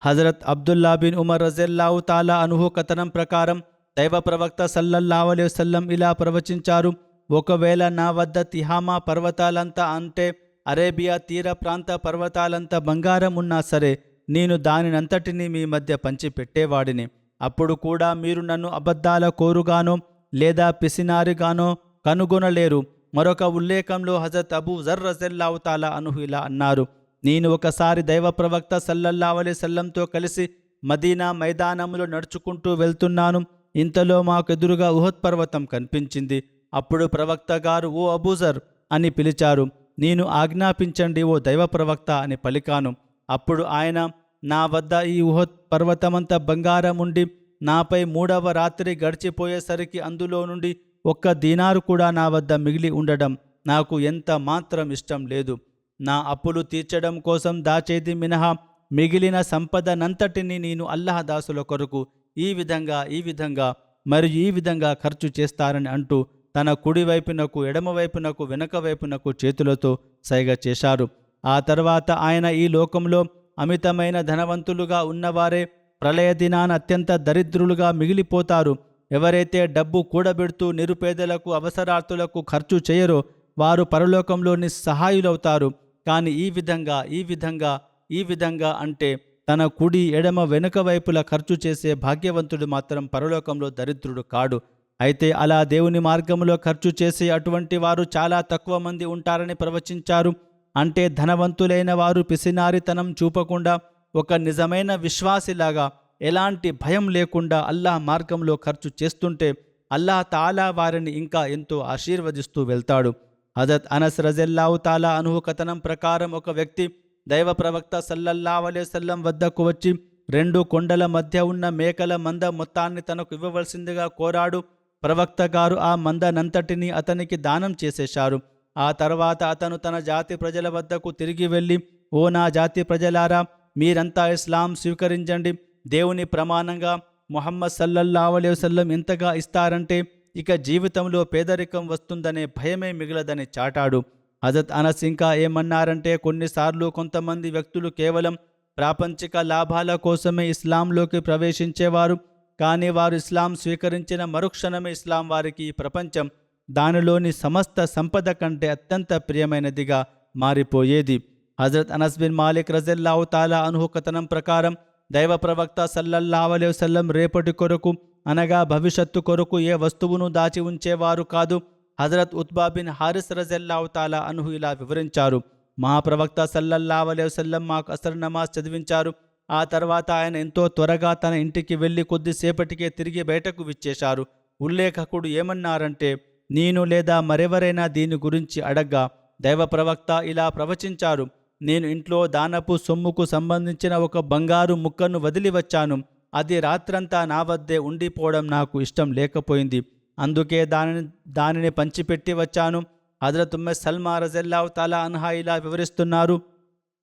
హజరత్ అబ్దుల్లా బిన్ ఉమర్ రజల్లాహు తాలా అన్హు కథనం ప్రకారం దైవ ప్రవక్త సల్లల్లాహు అలైహి వసల్లం ఇలా ప్రవచించారు: ఒకవేళ నా వద్ద తిహామా పర్వతాలంతా, అంటే అరేబియా తీర ప్రాంత పర్వతాలంతా బంగారం ఉన్నా సరే, నేను దానినంతటినీ మీ మధ్య పంచిపెట్టేవాడిని. అప్పుడు కూడా మీరు నన్ను అబద్ధాల కోరుగానో లేదా పిసినారిగానో కనుగొనలేరు. మరొక ఉల్లేఖంలో హజరత్ అబూ జర్ రజల్లాహు తాలా అన్హు ఇలా అన్నారు: నేను ఒకసారి దైవ ప్రవక్త సల్లల్లాహు అలైహి వసల్లంతో కలిసి మదీనా మైదానంలో నడుచుకుంటూ వెళ్తున్నాను. ఇంతలో మాకెదురుగా ఉహద్ పర్వతం కనిపించింది. అప్పుడు ప్రవక్త గారు, ఓ అబూజర్ అని పిలిచారు. నేను ఆజ్ఞాపించండి ఓ దైవ ప్రవక్త అని పలికాను. అప్పుడు ఆయన, నా వద్ద ఈ ఉహద్ పర్వతమంతా బంగారం ఉండి నాపై 3వ రాత్రి గడిచిపోయేసరికి అందులో నుండి 1 దీనారు కూడా నా వద్ద మిగిలి ఉండడం నాకు ఎంత మాత్రం ఇష్టం లేదు. నా అప్పులు తీర్చడం కోసం దాచేది మినహా మిగిలిన సంపదనంతటిని నేను అల్లాహ్ దాసుల కొరకు ఈ విధంగా మరియు ఈ విధంగా ఖర్చు చేస్తారని అంటూ తన కుడివైపునకు, ఎడమవైపునకు, వెనక వైపునకు చేతులతో సైగ చేశారు. ఆ తర్వాత ఆయన, ఈ లోకంలో అమితమైన ధనవంతులుగా ఉన్నవారే ప్రళయ దినాన అత్యంత దరిద్రులుగా మిగిలిపోతారు. ఎవరైతే డబ్బు కూడబెడుతూ నిరుపేదలకు, అవసరార్థులకు ఖర్చు చేయరో వారు పరలోకంలో నిస్సహాయులవుతారు. కానీ ఈ విధంగా అంటే తన కుడి, ఎడమ, వెనుక వైపుల ఖర్చు చేసే భాగ్యవంతుడు మాత్రం పరలోకంలో దరిద్రుడు కాడు. అయితే అలా దేవుని మార్గంలో ఖర్చు చేసే అటువంటి వారు చాలా తక్కువ మంది ఉంటారని ప్రవచించారు. అంటే ధనవంతులైన వారు పిసినారితనం చూపకుండా ఒక నిజమైన విశ్వాసిలాగా ఎలాంటి భయం లేకుండా అల్లాహ్ మార్గంలో ఖర్చు చేస్తుంటే అల్లాహ్ తాలా వారిని ఇంకా ఎంతో ఆశీర్వదిస్తూ వెళ్తాడు. హజరత్ అనస్ రజల్లాహు తాలా అన్హు కథనం ప్రకారం ఒక వ్యక్తి దైవ ప్రవక్త సల్లల్లాహు అలైహి వసల్లం వద్దకు వచ్చి 2 కొండల మధ్య ఉన్న మేకల మంద మొత్తాన్ని తనకు ఇవ్వవలసిందిగా కోరాడు. ప్రవక్త గారు ఆ మందనంతటినీ అతనికి దానం చేసేశారు. ఆ తర్వాత అతను తన జాతి ప్రజల వద్దకు తిరిగి వెళ్ళి, ఓ నా జాతి ప్రజలారా, మీరంతా ఇస్లాం స్వీకరించండి. దేవుని ప్రమాణంగా ముహమ్మద్ సల్లల్లాహు అలైహి వసల్లం ఎంతగా ఇస్తారంటే ఇక జీవితంలో పేదరికం వస్తుందనే భయమే మిగలదని చాటాడు. హజరత్ అనస్ ఇంకా ఏమన్నారంటే, కొన్నిసార్లు కొంతమంది వ్యక్తులు కేవలం ప్రాపంచిక లాభాల కోసమే ఇస్లాంలోకి ప్రవేశించేవారు. కానీ వారు ఇస్లాం స్వీకరించిన మరుక్షణమే ఇస్లాం వారికి ఈ ప్రపంచం, దానిలోని సమస్త సంపద కంటే అత్యంత ప్రియమైనదిగా మారిపోయేది. హజరత్ అనస్ బిన్ మాలిక్ రజల్లాహు తాలా అన్హు కథనం ప్రకారం దైవ ప్రవక్త సల్లల్లాహు అలైహి వసల్లం రేపటి కొరకు అనగా భవిష్యత్తు కొరకు ఏ వస్తువును దాచి ఉంచేవారు కాదు. హజరత్ ఉత్బా బిన్ హారిస్ రజల్లాహు తాలా అన్హు ఇలా వివరించారు, మహాప్రవక్త సల్లల్లాహు అలైహి వసల్లం మాకు అసర్ నమాజ్ చదివించారు. ఆ తర్వాత ఆయన ఎంతో త్వరగా తన ఇంటికి వెళ్ళి కొద్దిసేపటికే తిరిగి బయటకు విచ్చేశారు. ఉల్లేఖకుడు ఏమన్నారంటే, నేను లేదా మరెవరైనా దీని గురించి అడగ్గా దైవ ప్రవక్త ఇలా ప్రవచించారు, నేను ఇంట్లో దానపు సొమ్ముకు సంబంధించిన ఒక బంగారు ముక్కను వదిలి వచ్చాను. అది రాత్రంతా నా వద్దే ఉండిపోవడం నాకు ఇష్టం లేకపోయింది. అందుకే దానిని పంచిపెట్టి వచ్చాను. హజరత్ ఉమ్మె సల్మా రజల్లాహు తాలా అన్హా ఇలా వివరిస్తున్నారు,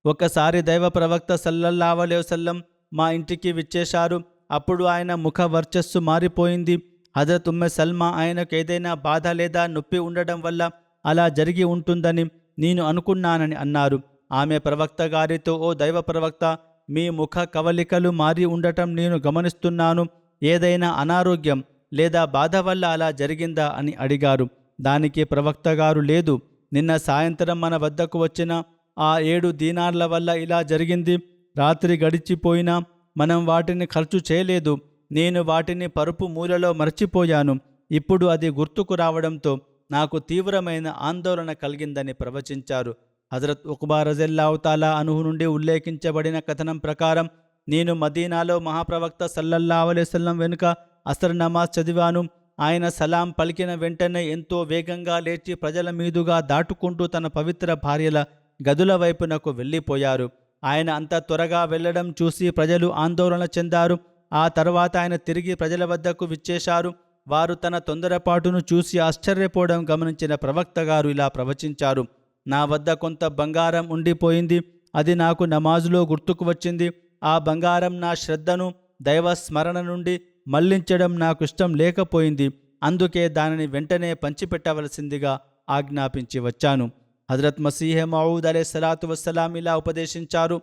ఒకసారి దైవ ప్రవక్త సల్లల్లాహు అలైహి వసల్లం మా ఇంటికి విచ్చేశారు. అప్పుడు ఆయన ముఖ వర్చస్సు మారిపోయింది. హజరత్ ఉమ్మె సల్మా ఆయనకు ఏదైనా బాధ లేదా నొప్పి ఉండడం వల్ల అలా జరిగి ఉంటుందని నేను అనుకున్నానని అన్నారు. ఆమె ప్రవక్త గారితో, ఓ దైవ ప్రవక్త, మీ ముఖ కవలికలు మారి ఉండటం నేను గమనిస్తున్నాను. ఏదైనా అనారోగ్యం లేదా బాధ వల్ల అలా జరిగిందా అని అడిగారు. దానికి ప్రవక్త గారు, లేదు, నిన్న సాయంత్రం మన వద్దకు వచ్చిన ఆ 7 దీనార్ల వల్ల ఇలా జరిగింది. రాత్రి గడిచిపోయినా మనం వాటిని ఖర్చు చేయలేదు. నేను వాటిని పరుపు మూలలో మర్చిపోయాను. ఇప్పుడు అది గుర్తుకు రావడంతో నాకు తీవ్రమైన ఆందోళన కలిగిందని ప్రవచించారు. హజరత్ ఉక్బా రజల్లాహు తాలా అన్హు నుండి ఉల్లేఖించబడిన కథనం ప్రకారం నేను మదీనాలో మహాప్రవక్త సల్లల్లాహు అలైహి వసల్లం వెనుక అసర్ నమాజ్ చదివాను. ఆయన సలాం పలికిన వెంటనే ఎంతో వేగంగా లేచి ప్రజల మీదుగా దాటుకుంటూ తన పవిత్ర భార్యల గదుల వైపునకు వెళ్ళిపోయారు. ఆయన అంత త్వరగా వెళ్లడం చూసి ప్రజలు ఆందోళన చెందారు. ఆ తర్వాత ఆయన తిరిగి ప్రజల వద్దకు విచ్చేశారు. వారు తన తొందరపాటును చూసి ఆశ్చర్యపోవడం గమనించిన ప్రవక్త గారు ఇలా ప్రవచించారు, నా వద్ద కొంత బంగారం ఉండిపోయింది. అది నాకు నమాజులో గుర్తుకు వచ్చింది. ఆ బంగారం నా శ్రద్ధను దైవ స్మరణ నుండి మళ్లించడం నాకు ఇష్టం లేకపోయింది. అందుకే దానిని వెంటనే పంచిపెట్టవలసిందిగా ఆజ్ఞాపించి వచ్చాను. హజరత్ మసీహ్ మౌఊద్ అలైహిస్సలాతు వస్సలాం ఇలా ఉపదేశించారు,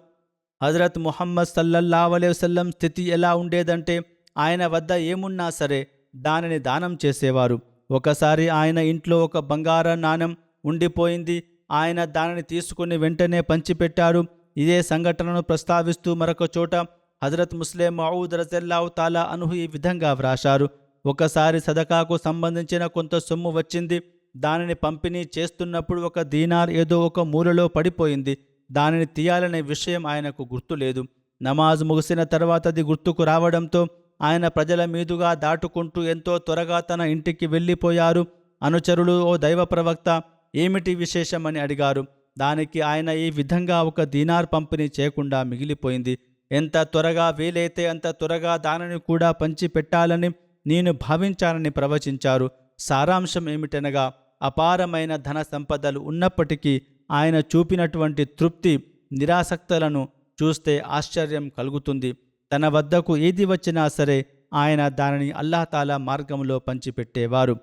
హజరత్ ముహమ్మద్ సల్లల్లాహు అలైహి వసల్లం స్థితి ఎలా ఉండేదంటే ఆయన వద్ద ఏమున్నా సరే దానిని దానం చేసేవారు. ఒకసారి ఆయన ఇంట్లో ఒక బంగార నాణెం ఉండిపోయింది. ఆయన దానిని తీసుకుని వెంటనే పంచిపెట్టారు. ఇదే సంఘటనను ప్రస్తావిస్తూ మరొక చోట హజరత్ ముస్లిం మౌఊద్ రజల్లాహు తాలా అన్హు ఈ విధంగా వ్రాశారు, ఒకసారి సదకాకు సంబంధించిన కొంత సొమ్ము వచ్చింది. దానిని పంపిణీ చేస్తున్నప్పుడు ఒక దీనార్ ఏదో ఒక మూలలో పడిపోయింది. దానిని తీయాలనే విషయం ఆయనకు గుర్తులేదు. నమాజ్ ముగిసిన తర్వాత అది గుర్తుకు రావడంతో ఆయన ప్రజల మీదుగా దాటుకుంటూ ఎంతో త్వరగా తన ఇంటికి వెళ్ళిపోయారు. అనుచరులు, ఓ దైవ ప్రవక్త, ఏమిటి విశేషమని అడిగారు. దానికి ఆయన, ఈ విధంగా ఒక దీనార్ పంపిణీ చేయకుండా మిగిలిపోయింది. ఎంత త్వరగా వీలైతే అంత త్వరగా దానిని కూడా పంచి పెట్టాలని నేను భావించానని ప్రవచించారు. సారాంశం ఏమిటనగా, అపారమైన ధన సంపదలు ఉన్నప్పటికీ ఆయన చూపినటువంటి తృప్తి నిరాసక్తులను చూస్తే ఆశ్చర్యం కలుగుతుంది. తన వద్దకు ఏది వచ్చినా సరే ఆయన దానిని అల్లాహతాలా మార్గంలో పంచిపెట్టేవారు.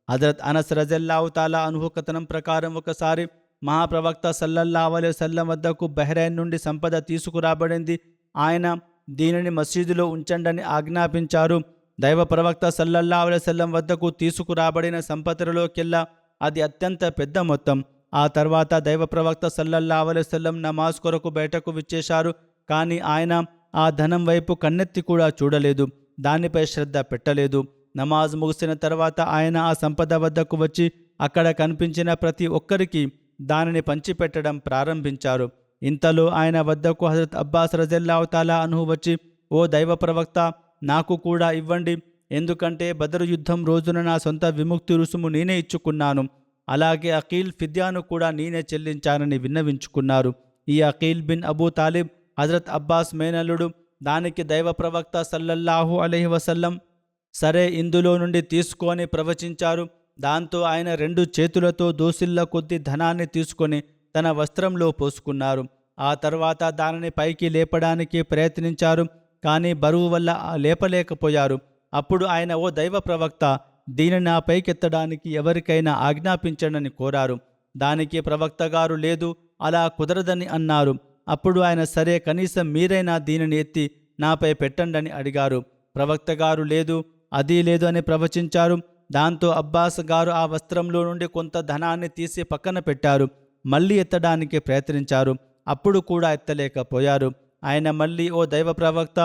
హజరత్ అనస్ రజల్లాహు తాలా అన్హు కథనం ప్రకారం ఒకసారి మహాప్రవక్త సల్లల్లాహు అలైహి వసల్లం వద్దకు బహ్రెయిన్ నుండి సంపద తీసుకురాబడింది. ఆయన దీనిని మసీదులో ఉంచండని ఆజ్ఞాపించారు. దైవ ప్రవక్త సల్లల్లాహు అలైహి వసల్లం వద్దకు తీసుకురాబడిన సంపదలోకెల్లా అది అత్యంత పెద్ద మొత్తం. ఆ తర్వాత దైవ ప్రవక్త సల్లల్లాహు అలైహి వసల్లం నమాజ్ కొరకు బయటకు విచ్చేశారు. కానీ ఆయన ఆ ధనం వైపు కన్నెత్తి కూడా చూడలేదు, దానిపై శ్రద్ధ పెట్టలేదు. నమాజ్ ముగిసిన తర్వాత ఆయన ఆ సంపద వద్దకు వచ్చి అక్కడ కనిపించిన ప్రతి ఒక్కరికి దానిని పంచిపెట్టడం ప్రారంభించారు. ఇంతలో ఆయన వద్దకు హజరత్ అబ్బాస్ రజల్లాహు తాలా అన్హు వచ్చి, ఓ దైవ ప్రవక్త, నాకు కూడా ఇవ్వండి, ఎందుకంటే బదరు యుద్ధం రోజున నా సొంత విముక్తి రుసుము నేనే ఇచ్చుకున్నాను, అలాగే అకీల్ ఫిద్యాను కూడా నేనే చెల్లించానని విన్నవించుకున్నారు. ఈ Aqeel bin Abu Talib Hazrat Abbas మేనల్లుడు. దానికి దైవ ప్రవక్త సల్లల్లాహు అలైహి వసల్లం సరే ఇందులో నుండి తీసుకొని ప్రవచించారు. దాంతో ఆయన 2 చేతులతో దోసిళ్ల కొద్ది ధనాన్ని తీసుకొని తన వస్త్రంలో పోసుకున్నారు. ఆ తర్వాత దానిని పైకి లేపడానికి ప్రయత్నించారు, కానీ బరువు వల్ల లేపలేకపోయారు. అప్పుడు ఆయన, ఓ దైవ ప్రవక్త, దీనిని నా పైకెత్తడానికి ఎవరికైనా ఆజ్ఞాపించండని కోరారు. దానికి ప్రవక్త గారు లేదు, అలా కుదరదని అన్నారు. అప్పుడు ఆయన, సరే కనీసం మీరైనా దీనిని ఎత్తి నాపై పెట్టండని అడిగారు. ప్రవక్త గారు లేదు, అది లేదు అని ప్రవచించారు. దాంతో అబ్బాస్ గారు ఆ వస్త్రంలో నుండి కొంత ధనాన్ని తీసి పక్కన పెట్టారు. మళ్ళీ ఎత్తడానికి ప్రయత్నించారు, అప్పుడు కూడా ఎత్తలేకపోయారు. ఆయన మళ్ళీ, ఓ దైవ ప్రవక్త,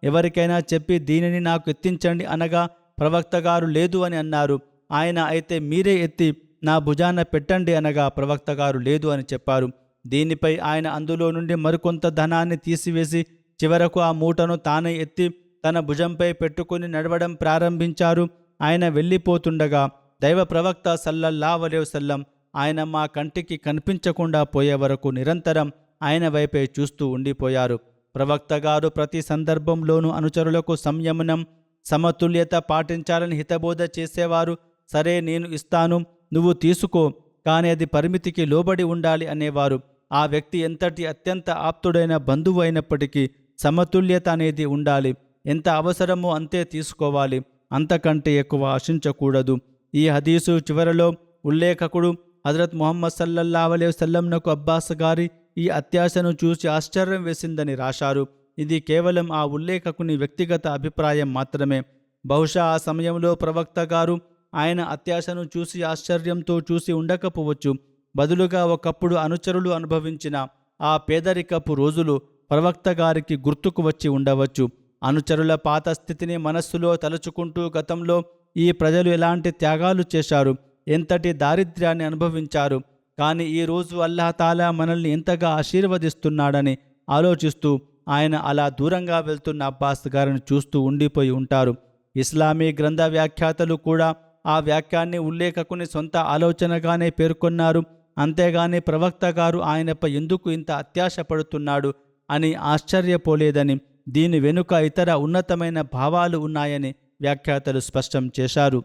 ఎవరికైనా చెప్పి దీనిని నాకు ఎత్తించండి అనగా ప్రవక్త గారు లేదు అని అన్నారు. ఆయన, అయితే మీరే ఎత్తి నా భుజాన పెట్టండి అనగా ప్రవక్త గారు లేదు అని చెప్పారు. దీనిపై ఆయన అందులో నుండి మరికొంత ధనాన్ని తీసివేసి చివరకు ఆ మూటను తానే ఎత్తి తన భుజంపై పెట్టుకుని నడవడం ప్రారంభించారు. ఆయన వెళ్ళిపోతుండగా దైవ ప్రవక్త సల్లల్లాహు అలైహి వసల్లం ఆయన మా కంటికి కనిపించకుండా పోయే వరకు నిరంతరం ఆయన వైపే చూస్తూ ఉండిపోయారు. ప్రవక్త గారు ప్రతి సందర్భంలోనూ అనుచరులకు సంయమనం, సమతుల్యత పాటించాలని హితబోధ చేసేవారు. సరే నేను ఇస్తాను, నువ్వు తీసుకో, కానీ అది పరిమితికి లోబడి ఉండాలి అనేవారు. ఆ వ్యక్తి ఎంతటి అత్యంత ఆప్తుడైన బంధువు అయినప్పటికీ సమతుల్యత అనేది ఉండాలి. ఎంత అవసరమో అంతే తీసుకోవాలి, అంతకంటే ఎక్కువ ఆశించకూడదు. ఈ హదీసు చివరలో ఉల్లేఖకుడు హజరత్ ముహమ్మద్ సల్లల్లాహు అలైహి వసల్లంనకు అబ్బాస్ గారి ఈ అత్యాశను చూసి ఆశ్చర్యం వేసిందని రాశారు. ఇది కేవలం ఆ ఉల్లేఖకుని వ్యక్తిగత అభిప్రాయం మాత్రమే. బహుశా ఆ సమయంలో ప్రవక్త గారు ఆయన అత్యాశను చూసి ఆశ్చర్యంతో చూసి ఉండకపోవచ్చు. బదులుగా ఒకప్పుడు అనుచరులు అనుభవించిన ఆ పేదరికపు రోజులు ప్రవక్త గారికి గుర్తుకు వచ్చి ఉండవచ్చు. అనుచరుల పాత స్థితిని మనస్సులో తలుచుకుంటూ గతంలో ఈ ప్రజలు ఎలాంటి త్యాగాలు చేశారు, ఎంతటి దారిద్ర్యాన్ని అనుభవించారు, కానీ ఈరోజు అల్లాహ్ మనల్ని ఎంతగా ఆశీర్వదిస్తున్నాడని ఆలోచిస్తూ ఆయన అలా దూరంగా వెళ్తున్న అబ్బాస్ గారిని చూస్తూ ఉండిపోయి ఉంటారు. ఇస్లామీ గ్రంథ వ్యాఖ్యాతలు కూడా ఆ వ్యాఖ్యాన్ని ఉల్లేఖకుని సొంత ఆలోచనగానే పేర్కొన్నారు. అంతేగాని ప్రవక్త గారు ఆయనపై ఎందుకు ఇంత అత్యాశ పడుతున్నాడు అని ఆశ్చర్యపోలేదని, దీని వెనుక ఇతర ఉన్నతమైన భావాలు ఉన్నాయని వ్యాఖ్యాతలు స్పష్టం చేశారు.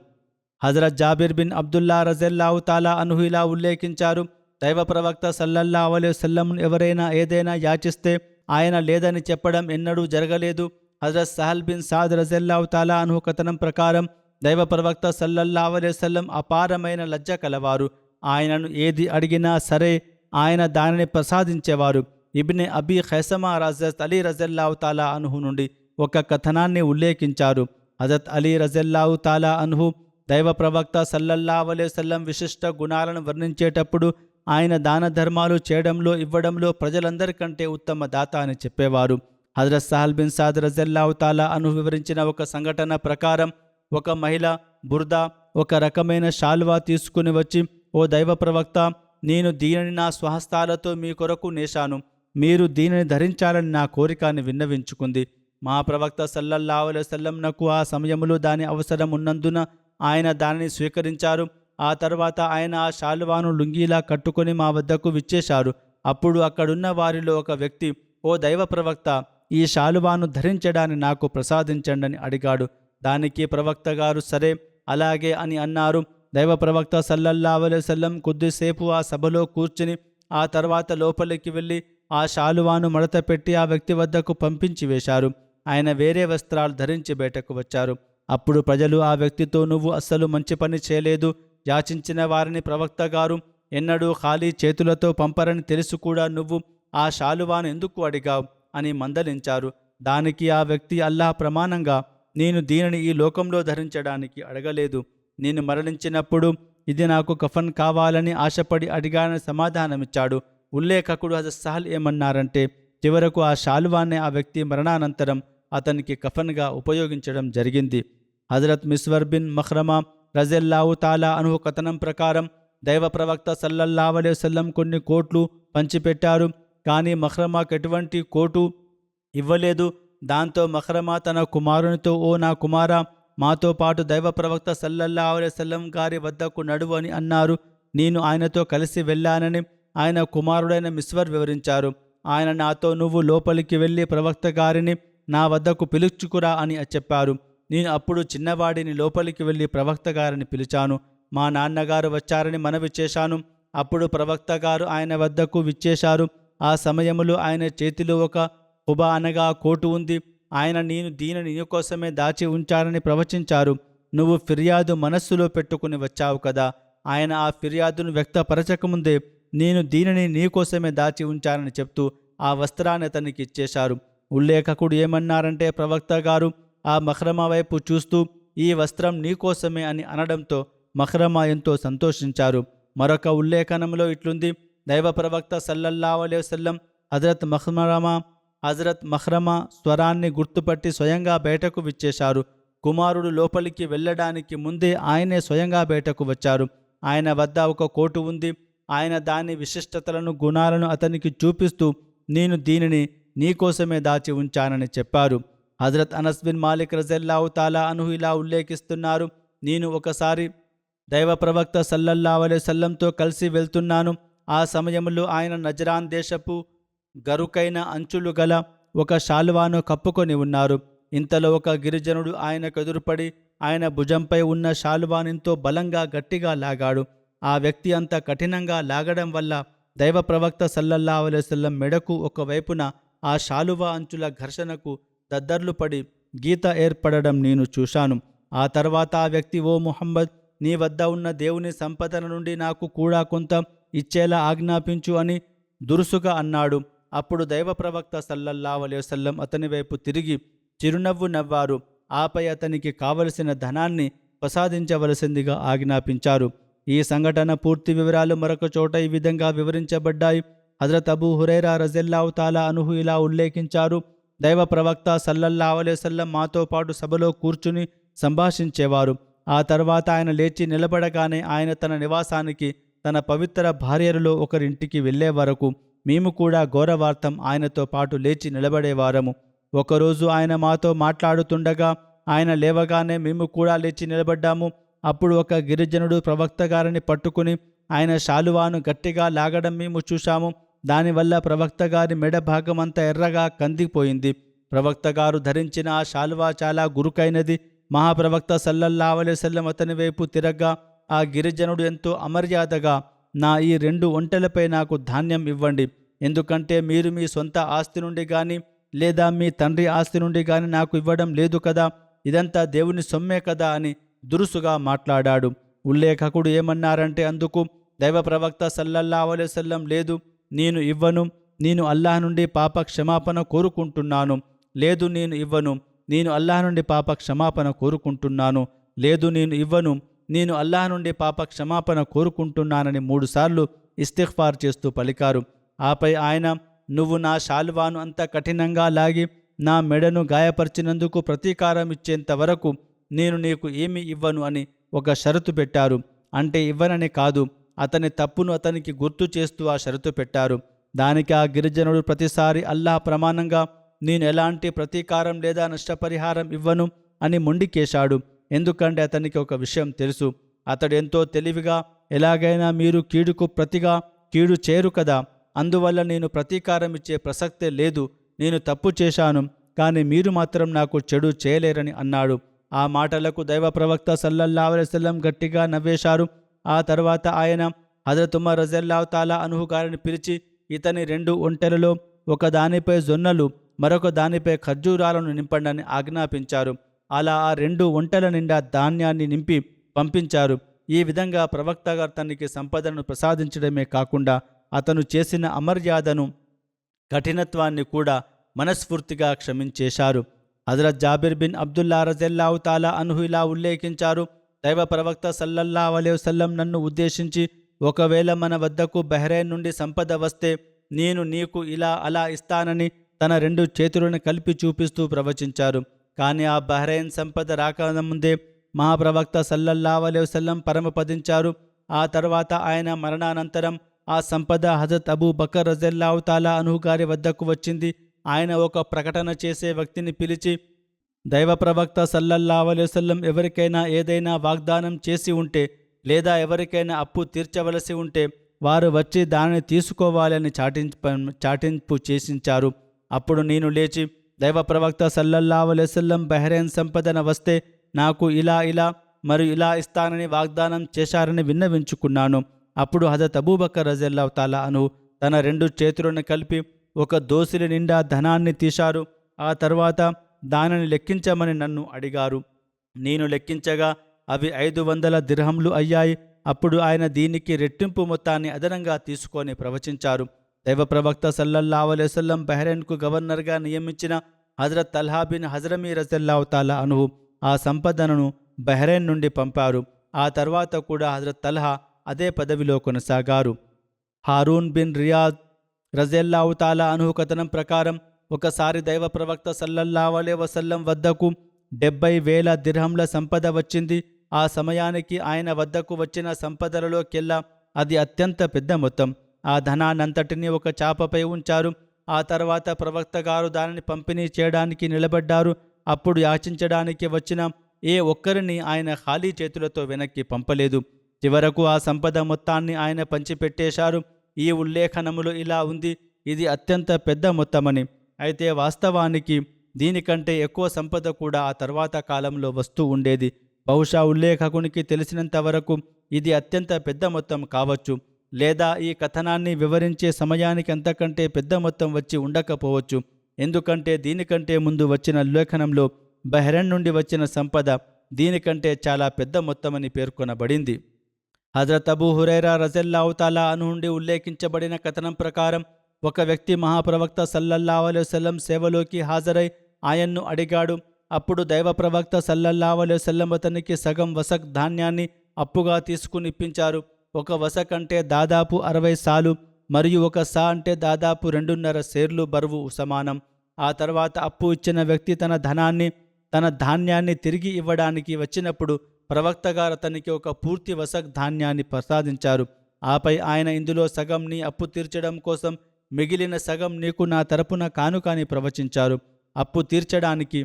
హజరత్ జాబిర్ బిన్ అబ్దుల్లా రజల్లాహు తాలా అన్హు ఇలా ఉల్లేఖించారు, దైవ ప్రవక్త సల్లల్లాహు అలైహి వసల్లం ఎవరైనా ఏదైనా యాచిస్తే ఆయన లేదని చెప్పడం ఎన్నడూ జరగలేదు. హజరత్ సహల్ బిన్ సాద్ రజల్లాహు తాలా అన్హు కథనం ప్రకారం దైవ ప్రవక్త సల్లల్లాహు అలైహి వసల్లం అపారమైన లజ్జ కలవారు. ఆయనను ఏది అడిగినా సరే ఆయన దానిని ప్రసాదించేవారు. ఇబ్నె అబీ ఖైసమా హజరత్ అలీ రజల్లాహు తాలా అన్హు నుండి ఒక కథనాన్ని ఉల్లేఖించారు. హజరత్ అలీ రజల్లాహు తాలా అన్హు దైవ ప్రవక్త సల్లల్లాహు అలైహి వసల్లం విశిష్ట గుణాలను వర్ణించేటప్పుడు ఆయన దాన ధర్మాలు చేయడంలో, ఇవ్వడంలో ప్రజలందరికంటే ఉత్తమ దాత అని చెప్పేవారు. హజరత్ సహల్ బిన్ సాద్ రజల్లాహు తాలా అన్హు వివరించిన ఒక సంఘటన ప్రకారం ఒక మహిళ బుర్దా, ఒక రకమైన శాల్వా తీసుకుని వచ్చి, ఓ దైవ ప్రవక్త, నేను దీనిని నా స్వహస్తాలతో మీ కొరకు నేశాను, మీరు దీనిని ధరించాలని నా కోరికని విన్నవించుకుంది. మా ప్రవక్త సల్లల్లాహు అలైహి వసల్లం నాకు ఆ సమయంలో దాని అవసరం ఉన్నందున ఆయన దానిని స్వీకరించారు. ఆ తర్వాత ఆయన ఆ శాలువాను లుంగీలా కట్టుకొని మా వద్దకు విచ్చేశారు. అప్పుడు అక్కడున్న వారిలో ఒక వ్యక్తి, ఓ దైవ ప్రవక్త, ఈ శాలువాను ధరించడాన్ని నాకు ప్రసాదించండి అడిగాడు. దానికి ప్రవక్త గారు సరే అలాగే అని అన్నారు. దైవ ప్రవక్త సల్లల్లాహు అలైహి వసల్లం కొద్దిసేపు ఆ సభలో కూర్చుని ఆ తర్వాత లోపలికి వెళ్ళి ఆ శాలువాను మడత పెట్టి ఆ వ్యక్తి వద్దకు పంపించి వేశారు. ఆయన వేరే వస్త్రాలు ధరించి బయటకు వచ్చారు. అప్పుడు ప్రజలు ఆ వ్యక్తితో, నువ్వు అస్సలు మంచి పని చేయలేదు, యాచించిన వారిని ప్రవక్త గారు ఎన్నడూ ఖాళీ చేతులతో పంపరని తెలుసు కూడా నువ్వు ఆ శాలువాను ఎందుకు అడిగావు అని మందలించారు. దానికి ఆ వ్యక్తి, అల్లాహ్ ప్రమాణంగా నేను దీనిని ఈ లోకంలో ధరించడానికి అడగలేదు. నేను మరణించినప్పుడు ఇది నాకు కఫన్ కావాలని ఆశపడి అడిగానని సమాధానమిచ్చాడు. ఉల్లేఖకుడు హజరత్ సహల్ ఏమన్నారంటే, చివరకు ఆ శాలువాన్ని ఆ వ్యక్తి మరణానంతరం అతనికి కఫన్గా ఉపయోగించడం జరిగింది. హజరత్ మిస్వర్ బిన్ మఖ్రమా రజల్లాహు తాలా అన్హు కథనం ప్రకారం దైవ ప్రవక్త సల్లల్లాహు అలైహి వసల్లం కొన్ని కోట్లు పంచిపెట్టారు. కానీ మఖ్రమాకు ఎటువంటి కోటు ఇవ్వలేదు. దాంతో మఖ్రమా తన కుమారునితో, ఓ నా కుమారా, మాతో పాటు దైవ ప్రవక్త సల్లల్లాహు అలైహి వసల్లం గారి వద్దకు నడువు అని అన్నారు. నేను ఆయనతో కలిసి వెళ్ళానని ఆయన కుమారుడైన మిస్వర్ వివరించారు. ఆయన నాతో, నువ్వు లోపలికి వెళ్ళి ప్రవక్త గారిని నా వద్దకు పిలుచుకురా అని చెప్పారు. నేను అప్పుడు చిన్నవాడిని లోపలికి వెళ్ళి ప్రవక్త గారిని పిలిచాను. మా నాన్నగారు వచ్చారని మనవి చేశాను. అప్పుడు ప్రవక్త గారు ఆయన వద్దకు విచ్చేశారు. ఆ సమయంలో ఆయన చేతిలో ఒక హుబా అనగా కోటు ఉంది. ఆయన, నేను దీనిని నీకోసమే దాచి ఉంచారని ప్రవచించారు. నువ్వు ఫిర్యాదు మనస్సులో పెట్టుకుని వచ్చావు కదా. ఆయన ఆ ఫిర్యాదును వ్యక్తపరచకముందే నేను దీనిని నీకోసమే దాచి ఉంచారని చెప్తూ ఆ వస్త్రాన్ని అతనికి ఇచ్చేశారు. ఉల్లేఖకుడు ఏమన్నారంటే, ప్రవక్త గారు ఆ మఖ్రమా వైపు చూస్తూ ఈ వస్త్రం నీకోసమే అని అనడంతో మఖ్రమా ఎంతో సంతోషించారు. మరొక ఉల్లేఖనంలో ఇట్లుంది, దైవ ప్రవక్త సల్లల్లాహు అలైహి వసల్లం హజరత్ మఖ్రమా స్వరాన్ని గుర్తుపట్టి స్వయంగా బయటకు విచ్చేశారు. కుమారుడు లోపలికి వెళ్ళడానికి ముందే ఆయనే స్వయంగా బయటకు వచ్చారు. ఆయన వద్ద ఒక కోటు ఉంది. ఆయన దాని విశిష్టతలను, గుణాలను అతనికి చూపిస్తూ నేను దీనిని నీకోసమే దాచి ఉంచానని చెప్పారు. హజరత్ అనస్ బిన్ మాలిక్ రజల్లాహు తాలా అన్హు ఇలా ఉల్లేఖిస్తున్నారు, నేను ఒకసారి దైవ ప్రవక్త సల్లల్లాహు అలైహి వసల్లంతో కలిసి వెళ్తున్నాను. ఆ సమయంలో ఆయన నజరాన్ దేశపు గరుకైన అంచులు గల ఒక శాలువాను కప్పుకొని ఉన్నారు. ఇంతలో ఒక గిరిజనుడు ఆయనకు ఎదురుపడి ఆయన భుజంపై ఉన్న శాలువానింతో బలంగా గట్టిగా లాగాడు. ఆ వ్యక్తి అంత కఠినంగా లాగడం వల్ల దైవ ప్రవక్త సల్లల్లాహు అలైహి వసల్లం మెడకు ఒకవైపున ఆ శాలువా అంచుల ఘర్షణకు దద్దర్లు పడి గీత ఏర్పడడం నేను చూశాను. ఆ తర్వాత ఆ వ్యక్తి, ఓ ముహమ్మద్, నీ వద్ద ఉన్న దేవుని సంపదల నుండి నాకు కూడా కొంత ఇచ్చేలా ఆజ్ఞాపించు అని దురుసుగా అన్నాడు. అప్పుడు దైవ ప్రవక్త సల్లల్లాహు అలైహి వసల్లం అతని వైపు తిరిగి చిరునవ్వు నవ్వారు. ఆపై అతనికి కావలసిన ధనాన్ని ప్రసాదించవలసిందిగా ఆజ్ఞాపించారు. ఈ సంఘటన పూర్తి వివరాలు మరొక చోట ఈ విధంగా వివరించబడ్డాయి. హజరత్ అబూ హురైరా రజల్లాహు తాలా అన్హు ఇలా ఉల్లేఖించారు, దైవ ప్రవక్త సల్లల్లాహు అలైహి వసల్లం మాతో పాటు సభలో కూర్చుని సంభాషించేవారు. ఆ తర్వాత ఆయన లేచి నిలబడగానే ఆయన తన నివాసానికి తన పవిత్ర భార్యలలో ఒకరింటికి వెళ్లే వరకు మేము కూడా గౌరవార్థం ఆయనతో పాటు లేచి నిలబడేవారము. ఒకరోజు ఆయన మాతో మాట్లాడుతుండగా ఆయన లేవగానే మేము కూడా లేచి నిలబడ్డాము. అప్పుడు ఒక గిరిజనుడు ప్రవక్త గారిని పట్టుకుని ఆయన శాలువాను గట్టిగా లాగడం మేము చూశాము. దానివల్ల ప్రవక్త గారి మెడ భాగమంతా ఎర్రగా కందిపోయింది. ప్రవక్త గారు ధరించిన ఆ శాలువా చాలా గురుకైనది. మహాప్రవక్త సల్లల్లాహు అలైహి వసల్లం అతని వైపు తిరగ్గా, ఆ గిరిజనుడు ఎంతో అమర్యాదగా, నా ఈ 2 ఒంటెలపై నాకు ధాన్యం ఇవ్వండి, ఎందుకంటే మీరు మీ సొంత ఆస్తి నుండి కానీ లేదా మీ తండ్రి ఆస్తి నుండి కానీ నాకు ఇవ్వడం లేదు కదా, ఇదంతా దేవుని సొమ్మే కదా అని దురుసుగా మాట్లాడాడు. ఉల్లేఖకుడు ఏమన్నారంటే, అందుకు దైవ ప్రవక్త సల్లల్లాహు అలైహి వసల్లం, లేదు, నేను ఇవ్వను, నేను అల్లాహ్ నుండి పాప క్షమాపణ కోరుకుంటున్నాను. లేదు, నేను ఇవ్వను, నేను అల్లాహ్ నుండి పాప క్షమాపణ కోరుకుంటున్నాను. లేదు, నేను ఇవ్వను, నేను అల్లాహ్ నుండి పాప క్షమాపణ కోరుకుంటున్నానని 3 సార్లు ఇస్తిగ్ఫార్ చేస్తూ పలికారు. ఆపై ఆయన, నువ్వు నా శాలువాను అంత కఠినంగా లాగి నా మెడను గాయపరిచినందుకు ప్రతీకారం ఇచ్చేంత వరకు నేను నీకు ఏమీ ఇవ్వను అని ఒక షరతు పెట్టారు. అంటే ఇవ్వనని కాదు, అతని తప్పును అతనికి గుర్తు చేస్తూ ఆ షరతు పెట్టారు. దానికి ఆ గిరిజనుడు ప్రతిసారి అల్లాహ్ ప్రమాణంగా నేను ఎలాంటి ప్రతీకారం లేదా నష్టపరిహారం ఇవ్వను అని మొండికేశాడు. ఎందుకంటే అతనికి ఒక విషయం తెలుసు, అతడు ఎంతో తెలివిగా ఎలాగైనా మీరు కీడుకు ప్రతిగా కీడు చేరు కదా, అందువల్ల నేను ప్రతీకారం ఇచ్చే ప్రసక్తే లేదు. నేను తప్పు చేశాను, కానీ మీరు మాత్రం నాకు చెడు చేయలేరని అన్నాడు. ఆ మాటలకు దైవ ప్రవక్త సల్లల్లాహు అలైహి వసల్లం గట్టిగా నవ్వేశారు. ఆ తర్వాత ఆయన హజరత్ ఉమర్ రజల్లాహు తాలా అన్హు గారిని పిలిచి ఇతని 2 ఒంటెలలో ఒకదానిపై జొన్నలు మరొక దానిపై ఖర్జూరాలను నింపండని ఆజ్ఞాపించారు. అలా ఆ 2 ఒంటెల నిండా ధాన్యాన్ని నింపి పంపించారు. ఈ విధంగా ప్రవక్త గారు తనకి సంపదను ప్రసాదించడమే కాకుండా అతను చేసిన అమర్యాదను కఠినత్వాన్ని కూడా మనస్ఫూర్తిగా క్షమించేశారు. హజరత్ జాబిర్ బిన్ అబ్దుల్లా రజల్లాహు తాలా అన్హు ఇలా ఉల్లేఖించారు, దైవ ప్రవక్త సల్లల్లాహు అలైహి వసల్లం నన్ను ఉద్దేశించి, ఒకవేళ మన వద్దకు బహ్రెయిన్ నుండి సంపద వస్తే నేను నీకు ఇలా అలా ఇస్తానని తన 2 చేతులను కలిపి చూపిస్తూ ప్రవచించారు. కానీ ఆ బహ్రెయిన్ సంపద రాకముందే మహాప్రవక్త సల్లల్లాహు అలైహి వసల్లం పరమపదించారు. ఆ తర్వాత ఆయన మరణానంతరం ఆ సంపద హజరత్ అబూ బకర్ రజల్లాహు తాలా అన్హు గారి వద్దకు వచ్చింది. ఆయన ఒక ప్రకటన చేసే వ్యక్తిని పిలిచి, దైవ ప్రవక్త సల్లల్లాహు అలైహి వసల్లం ఎవరికైనా ఏదైనా వాగ్దానం చేసి ఉంటే లేదా ఎవరికైనా అప్పు తీర్చవలసి ఉంటే వారు వచ్చి దానిని తీసుకోవాలని చాటింపు చేసించారు. అప్పుడు నేను లేచి, దైవ ప్రవక్త సల్లల్లాహు అలైహి వసల్లం బహ్రెయిన్ సంపదన వస్తే నాకు ఇలా ఇలా మరియు ఇలా ఇస్తానని వాగ్దానం చేశారని విన్నవించుకున్నాను. అప్పుడు హజరత్ అబూబకర్ రజల్లాహు తాలా అన్హు తన 2 చేతులను కలిపి ఒక దోసిలి నిండా ధనాన్ని తీశారు. ఆ తర్వాత దానిని లెక్కించమని నన్ను అడిగారు. నేను లెక్కించగా అవి 500 దిర్హంలు అయ్యాయి. అప్పుడు ఆయన దీనికి రెట్టింపు మొత్తాన్ని అదనంగా తీసుకొని ప్రవచించారు. దైవ ప్రవక్త సల్లల్లాహు అలైహి వసల్లం బహ్రెయిన్కు గవర్నర్గా నియమించిన హజరత్ తల్హా బిన్ హజ్రమీ రజల్లాహు తాలా అన్హు ఆ సంపదను బహ్రెయిన్ నుండి పంపారు. ఆ తర్వాత కూడా హజరత్ తల్హా అదే పదవిలో కొనసాగారు. హారూన్ బిన్ రియాద్ రజల్లాహు తాలా అన్హు కథనం ప్రకారం ఒకసారి దైవ ప్రవక్త సల్లల్లాహు అలైహి వసల్లం వద్దకు 70,000 దిర్హంల సంపద వచ్చింది. ఆ సమయానికి ఆయన వద్దకు వచ్చిన సంపదలలోకెల్లా అది అత్యంత పెద్ద మొత్తం. ఆ ధనాన్నంతటినీ ఒక చాపపై ఉంచారు. ఆ తర్వాత ప్రవక్త గారు దానిని పంపిణీ చేయడానికి నిలబడ్డారు. అప్పుడు యాచించడానికి వచ్చిన ఏ ఒక్కరిని ఆయన ఖాళీ చేతులతో వెనక్కి పంపలేదు. చివరకు ఆ సంపద మొత్తాన్ని ఆయన పంచిపెట్టేశారు. ఈ ఉల్లేఖనములో ఇలా ఉంది, ఇది అత్యంత పెద్ద మొత్తమని. అయితే వాస్తవానికి దీనికంటే ఎక్కువ సంపద కూడా ఆ తర్వాత కాలంలో వస్తూ ఉండేది. బహుశా ఉల్లేఖకునికి తెలిసినంత వరకు ఇది అత్యంత పెద్ద మొత్తం కావచ్చు, లేదా ఈ కథనాన్ని వివరించే సమయానికి అంతకంటే పెద్ద మొత్తం వచ్చి ఉండకపోవచ్చు. ఎందుకంటే దీనికంటే ముందు వచ్చిన ఉల్లేఖనంలో బహ్రెయిన్ నుండి వచ్చిన సంపద దీనికంటే చాలా పెద్ద మొత్తమని పేర్కొనబడింది. హజరత్ అబూ హురైరా రజల్లాహు తాలా అన్హు నుండి ఉల్లేఖించబడిన కథనం ప్రకారం ఒక వ్యక్తి మహాప్రవక్త సల్లల్లాహు అలైహి వసల్లం సేవలోకి హాజరై ఆయన్ను అడిగాడు. అప్పుడు దైవ ప్రవక్త సల్లల్లాహు అలైహి వసల్లం అతనికి సగం వసక్ ధాన్యాన్ని అప్పుగా తీసుకుని ఇప్పించారు. ఒక వసక్ అంటే దాదాపు 60 సాలు మరియు ఒక సా అంటే దాదాపు 2.5 సేర్లు బరువు సమానం. ఆ తర్వాత అప్పు ఇచ్చిన వ్యక్తి తన ధాన్యాన్ని తిరిగి ఇవ్వడానికి వచ్చినప్పుడు ప్రవక్త గారు అతనికి ఒక పూర్తి వసక్ ధాన్యాన్ని ప్రసాదించారు. ఆపై ఆయన, ఇందులో సగం నీ అప్పు తీర్చడం కోసం, మిగిలిన సగం నీకు నా తరపున కానుక అని ప్రవచించారు. అప్పు తీర్చడానికి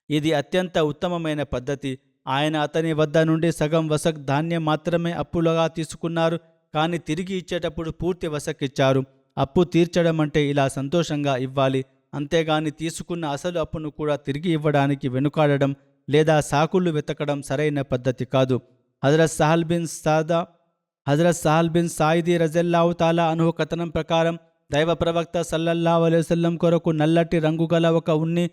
ఇది అత్యంత ఉత్తమమైన పద్ధతి. ఆయన అతని వద్ద నుండి సగం వసక్ ధాన్యం మాత్రమే అప్పులుగా తీసుకున్నారు, కానీ తిరిగి ఇచ్చేటప్పుడు పూర్తి వసక్ ఇచ్చారు. అప్పు తీర్చడం అంటే ఇలా సంతోషంగా ఇవ్వాలి, అంతేగాని తీసుకున్న అసలు అప్పును కూడా తిరిగి ఇవ్వడానికి వెనుకాడడం లేదా సాకులు వెతకడం సరైన పద్ధతి కాదు. హజరత్ సహల్ బిన్ సాయిదీ రజల్లాహు తాలా అన్హు కథనం ప్రకారం దైవ ప్రవక్త సల్లల్లాహు అలైహి వసల్లం కొరకు నల్లటి రంగు గల ఒక ఉన్ని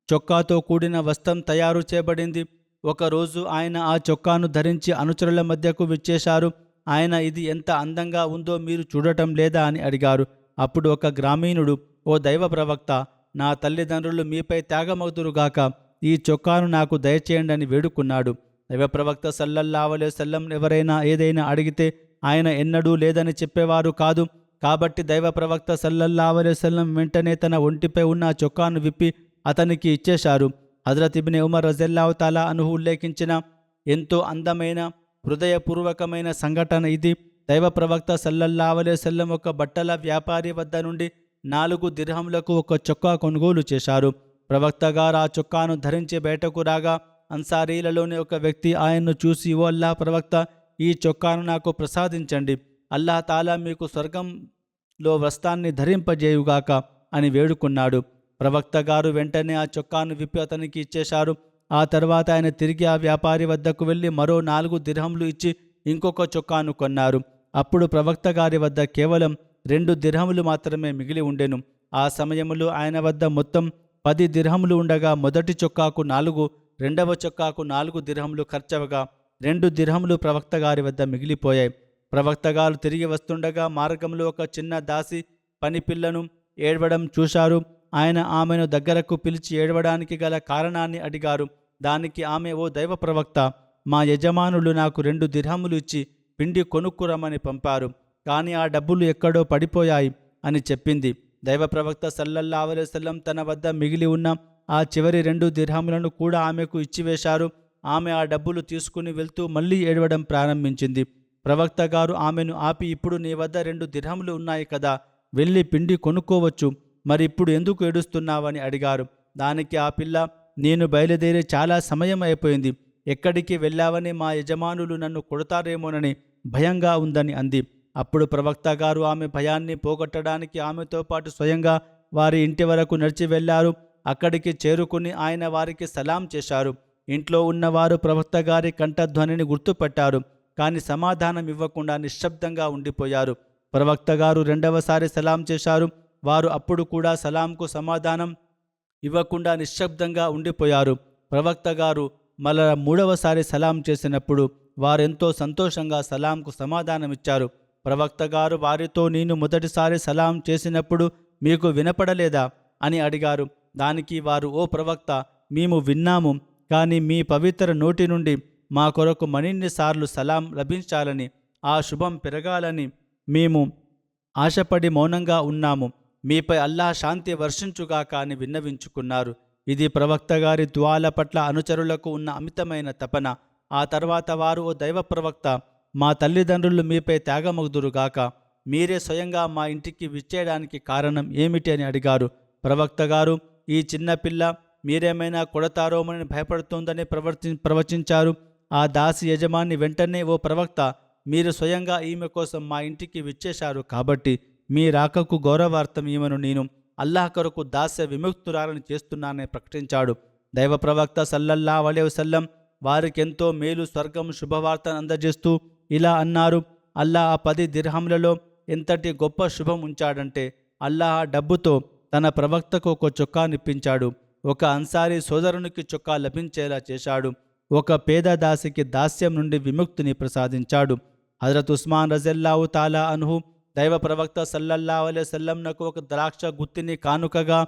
చొక్కాతో కూడిన వస్త్రం తయారు చేయబడింది. ఒకరోజు ఆయన ఆ చొక్కాను ధరించి అనుచరుల మధ్యకు విచ్చేశారు. ఆయన, ఇది ఎంత అందంగా ఉందో మీరు చూడటం లేదా అని అడిగారు. అప్పుడు ఒక గ్రామీణుడు, ఓ దైవ ప్రవక్త, నా తల్లిదండ్రులు మీపై త్యాగమవుదురుగాక, ఈ చొక్కాను నాకు దయచేయండి అని వేడుకున్నాడు. దైవ ప్రవక్త సల్లల్లాహు అలైహి వసల్లం ఎవరైనా ఏదైనా అడిగితే ఆయన ఎన్నడూ లేదని చెప్పేవారు కాదు. కాబట్టి దైవ ప్రవక్త సల్లల్లాహు అలైహి వసల్లం వెంటనే తన ఒంటిపై ఉన్న ఆ చొక్కాను విప్పి అతనికి ఇచ్చేశారు. హజరత్ ఇబ్నే ఉమర్ రజల్లాహు తాలా అన్హు ఉల్లేఖించిన ఎంతో అందమైన హృదయపూర్వకమైన సంఘటన ఇది. దైవ ప్రవక్త సల్లల్లాహు అలైహి వసల్లం ఒక బట్టల వ్యాపారి వద్ద నుండి 4 దిర్హంలకు ఒక చొక్కా కొనుగోలు చేశారు. ప్రవక్త గారు ఆ చొక్కాను ధరించి బయటకు రాగా అన్సారీలలోని ఒక వ్యక్తి ఆయన్ను చూసి, ఓ అల్లాహ్ ప్రవక్త, ఈ చొక్కాను నాకు ప్రసాదించండి, అల్లాహ్ తాలా మీకు స్వర్గంలో వస్త్రాన్ని ధరింపజేయుగాక అని వేడుకున్నాడు. ప్రవక్త గారు వెంటనే ఆ చొక్కాను విప్పి అతనికి ఇచ్చేశారు. ఆ తర్వాత ఆయన తిరిగి ఆ వ్యాపారి వద్దకు వెళ్ళి మరో 4 దిర్హంలు ఇచ్చి ఇంకొక చొక్కాను కొన్నారు. అప్పుడు ప్రవక్త గారి వద్ద కేవలం 2 దిర్హములు మాత్రమే మిగిలి ఉండెను. ఆ సమయములో ఆయన వద్ద మొత్తం 10 దిర్హములు ఉండగా మొదటి చొక్కాకు 4, రెండవ చొక్కాకు 4 దిర్హములు ఖర్చవగా 2 దిర్హములు ప్రవక్త గారి వద్ద మిగిలిపోయాయి. ప్రవక్త గారు తిరిగి వస్తుండగా మార్గంలో ఒక చిన్న దాసి పనిపిల్లను ఏడవడం చూశారు. ఆయన ఆమెను దగ్గరకు పిలిచి ఏడవడానికి గల కారణాన్ని అడిగారు. దానికి ఆమె, ఓ దైవ ప్రవక్త, మా యజమానులు నాకు 2 దిర్హములు ఇచ్చి పిండి కొనుక్కురమ్మని పంపారు, కానీ ఆ డబ్బులు ఎక్కడో పడిపోయాయి అని చెప్పింది. దైవ ప్రవక్త సల్లల్లాహు అలైహి వసల్లం తన వద్ద మిగిలి ఉన్న ఆ చివరి 2 దిర్హములను కూడా ఆమెకు ఇచ్చివేశారు. ఆమె ఆ డబ్బులు తీసుకుని వెళ్తూ మళ్ళీ ఏడవడం ప్రారంభించింది. ప్రవక్త గారు ఆమెను ఆపి, ఇప్పుడు నీ వద్ద 2 దిర్హములు ఉన్నాయి కదా, వెళ్ళి పిండి కొనుక్కోవచ్చు, మరి ఇప్పుడు ఎందుకు ఏడుస్తున్నావని అడిగారు. దానికి ఆ పిల్ల, నేను బయలుదేరి చాలా సమయం అయిపోయింది, ఎక్కడికి వెళ్ళావని మా యజమానులు నన్ను కొడతారేమోనని భయంగా ఉందని అంది. అప్పుడు ప్రవక్త గారు ఆమె భయాన్ని పోగొట్టడానికి ఆమెతో పాటు స్వయంగా వారి ఇంటి వరకు నడిచి వెళ్ళారు. అక్కడికి చేరుకుని ఆయన వారికి సలాం చేశారు. ఇంట్లో ఉన్నవారు ప్రవక్త గారి కంఠధ్వనిని గుర్తుపట్టారు, కానీ సమాధానం ఇవ్వకుండా నిశ్శబ్దంగా ఉండిపోయారు. ప్రవక్త గారు రెండవసారి సలాం చేశారు. వారు అప్పుడు కూడా సలాంకు సమాధానం ఇవ్వకుండా నిశ్శబ్దంగా ఉండిపోయారు. ప్రవక్త గారు మళ్ళా 3వసారి సలాం చేసినప్పుడు వారెంతో సంతోషంగా సలాంకు సమాధానమిచ్చారు. ప్రవక్త గారు వారితో, నేను మొదటిసారి సలాం చేసినప్పుడు మీకు వినపడలేదా అని అడిగారు. దానికి వారు, ఓ ప్రవక్త, మేము విన్నాము, కానీ మీ పవిత్ర నోటి నుండి మా కొరకు మరిన్నిసార్లు సలాం లభించాలని, ఆ శుభం పెరగాలని మేము ఆశపడి మౌనంగా ఉన్నాము. మీపై అల్లాహ్ శాంతి వర్షించుగాక అని విన్నవించుకున్నారు. ఇది ప్రవక్త గారి దుఆల పట్ల అనుచరులకు ఉన్న అమితమైన తపన. ఆ తర్వాత వారు, ఓ దైవ ప్రవక్త, మా తల్లిదండ్రులు మీపై త్యాగమగుదురుగాక, మీరే స్వయంగా మా ఇంటికి విచ్చేయడానికి కారణం ఏమిటి అని అడిగారు. ప్రవక్త గారు, ఈ చిన్నపిల్ల మీరేమైనా కొడతారోమని భయపడుతోందని ప్రవచించారు. ఆ దాసి యజమాని వెంటనే, ఓ ప్రవక్త, మీరు స్వయంగా ఈమె కోసం మా ఇంటికి విచ్చేశారు కాబట్టి మీ రాకకు గౌరవార్థం ఈమెను నేను అల్లాహ్ కొరకు దాస్య విముక్తురాలని చేస్తున్నానని ప్రకటించాడు. దైవ ప్రవక్త సల్లల్లాహు అలైహి వసల్లం వారికెంతో మేలు, స్వర్గం శుభవార్తను అందజేస్తూ ఇలా అన్నారు, అల్లాహ్ ఆ 10 దిర్హములలో ఎంతటి గొప్ప శుభం ఉంచాడంటే, అల్లాహ్ డబ్బుతో తన ప్రవక్తకు ఒక చొక్కా నిప్పించాడు, ఒక అన్సారీ సోదరునికి చొక్కా లభించేలా చేశాడు, ఒక పేద దాసికి దాస్యం నుండి విముక్తిని ప్రసాదించాడు. హజరత్ ఉస్మాన్ రజల్లాహు తాలా అన్హు దైవ ప్రవక్త సల్లల్లాహు అలైహి వసల్లంనకు ఒక ద్రాక్ష గుత్తిని కానుకగా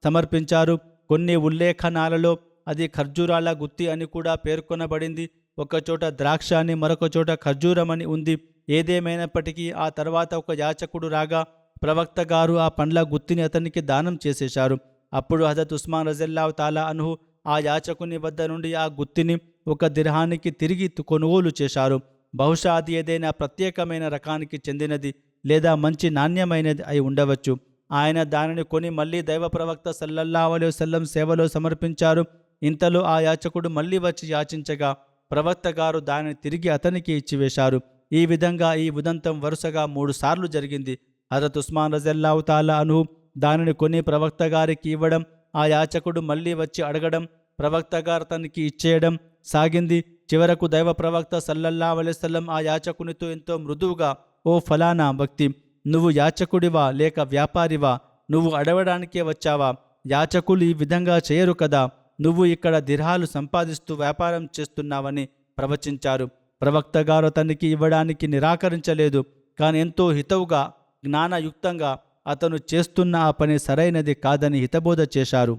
సమర్పించారు. కొన్ని ఉల్లేఖనాలలో అది ఖర్జూరాల గుత్తి అని కూడా పేర్కొనబడింది. ఒకచోట ద్రాక్ష అని, మరొక చోట ఖర్జూరమని ఉంది. ఏదేమైనప్పటికీ ఆ తర్వాత ఒక యాచకుడు రాగా ప్రవక్త గారు ఆ పండ్ల గుత్తిని అతనికి దానం చేసేశారు. అప్పుడు హజరత్ ఉస్మాన్ రజల్లాహు తాలా అన్హు ఆ యాచకుని వద్ద నుండి ఆ గుత్తిని 1 దిర్హానికి తిరిగి కొనుగోలు చేశారు. బహుశా అది ఏదైనా ప్రత్యేకమైన రకానికి చెందినది లేదా మంచి నాణ్యమైనది అయి ఉండవచ్చు. ఆయన దానిని కొని మళ్ళీ దైవ ప్రవక్త సల్లల్లాహు అలైహి వసల్లం సేవలో సమర్పించారు. ఇంతలో ఆ యాచకుడు మళ్ళీ వచ్చి యాచించగా ప్రవక్త గారు దానిని తిరిగి అతనికి ఇచ్చివేశారు. ఈ విధంగా ఈ ఉదంతం వరుసగా 3 సార్లు జరిగింది. హజరత్ ఉస్మాన్ రజల్లాహు తాలా అన్హు దానిని కొని ప్రవక్త గారికి ఇవ్వడం, ఆ యాచకుడు మళ్ళీ వచ్చి అడగడం, ప్రవక్త గారు తనకి ఇచ్చేయడం సాగింది. చివరకు దైవ ప్రవక్త సల్లల్లాహు అలైహి వసల్లం ఆ యాచకునితో ఎంతో మృదువుగా, ఓ ఫలానా వ్యక్తి, నువ్వు యాచకుడివా లేక వ్యాపారివా? నువ్వు అడగడానికే వచ్చావా? యాచకులు ఈ విధంగా చేయరు కదా, నువ్వు ఇక్కడ దిర్హాలు సంపాదిస్తూ వ్యాపారం చేస్తున్నావని ప్రవచించారు. ప్రవక్త గారు అతనికి ఇవ్వడానికి నిరాకరించలేదు, కానీ ఎంతో హితవుగా, జ్ఞానయుక్తంగా అతను చేస్తున్న ఆ పని సరైనది కాదని హితబోధ చేశారు.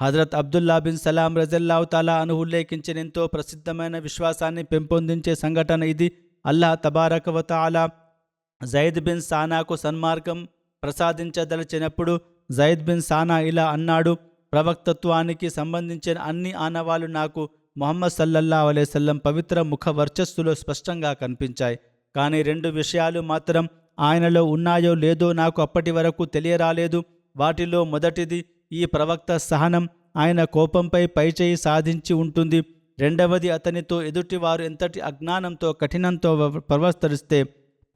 హజరత్ అబ్దుల్లా బిన్ సలాం రజల్లాహు తాలా అన్హు ఉల్లేఖించిన ఎంతో ప్రసిద్ధమైన విశ్వాసాన్ని పెంపొందించే సంఘటన ఇది. అల్లాహ్ తబారక వ తఆలా జైద్ బిన్ సానాకు సన్మార్గం ప్రసాదించదలిచినప్పుడు జైద్ బిన్ సానా ఇలా అన్నాడు, ప్రవక్తత్వానికి సంబంధించిన అన్ని ఆనవాళ్లు నాకు ముహమ్మద్ సల్లల్లాహు అలైహి వసల్లం పవిత్ర ముఖ వర్చస్సులో స్పష్టంగా కనిపించాయి, కానీ 2 విషయాలు మాత్రం ఆయనలో ఉన్నాయో లేదో నాకు అప్పటి వరకు తెలియరాలేదు. వాటిలో మొదటిది, ఈ ప్రవక్త సహనం, ఆయన కోపంపై పైచేయి సాధించి ఉంటుంది. రెండవది, అతనితో ఎదుటివారు ఎంతటి అజ్ఞానంతో కఠినంతో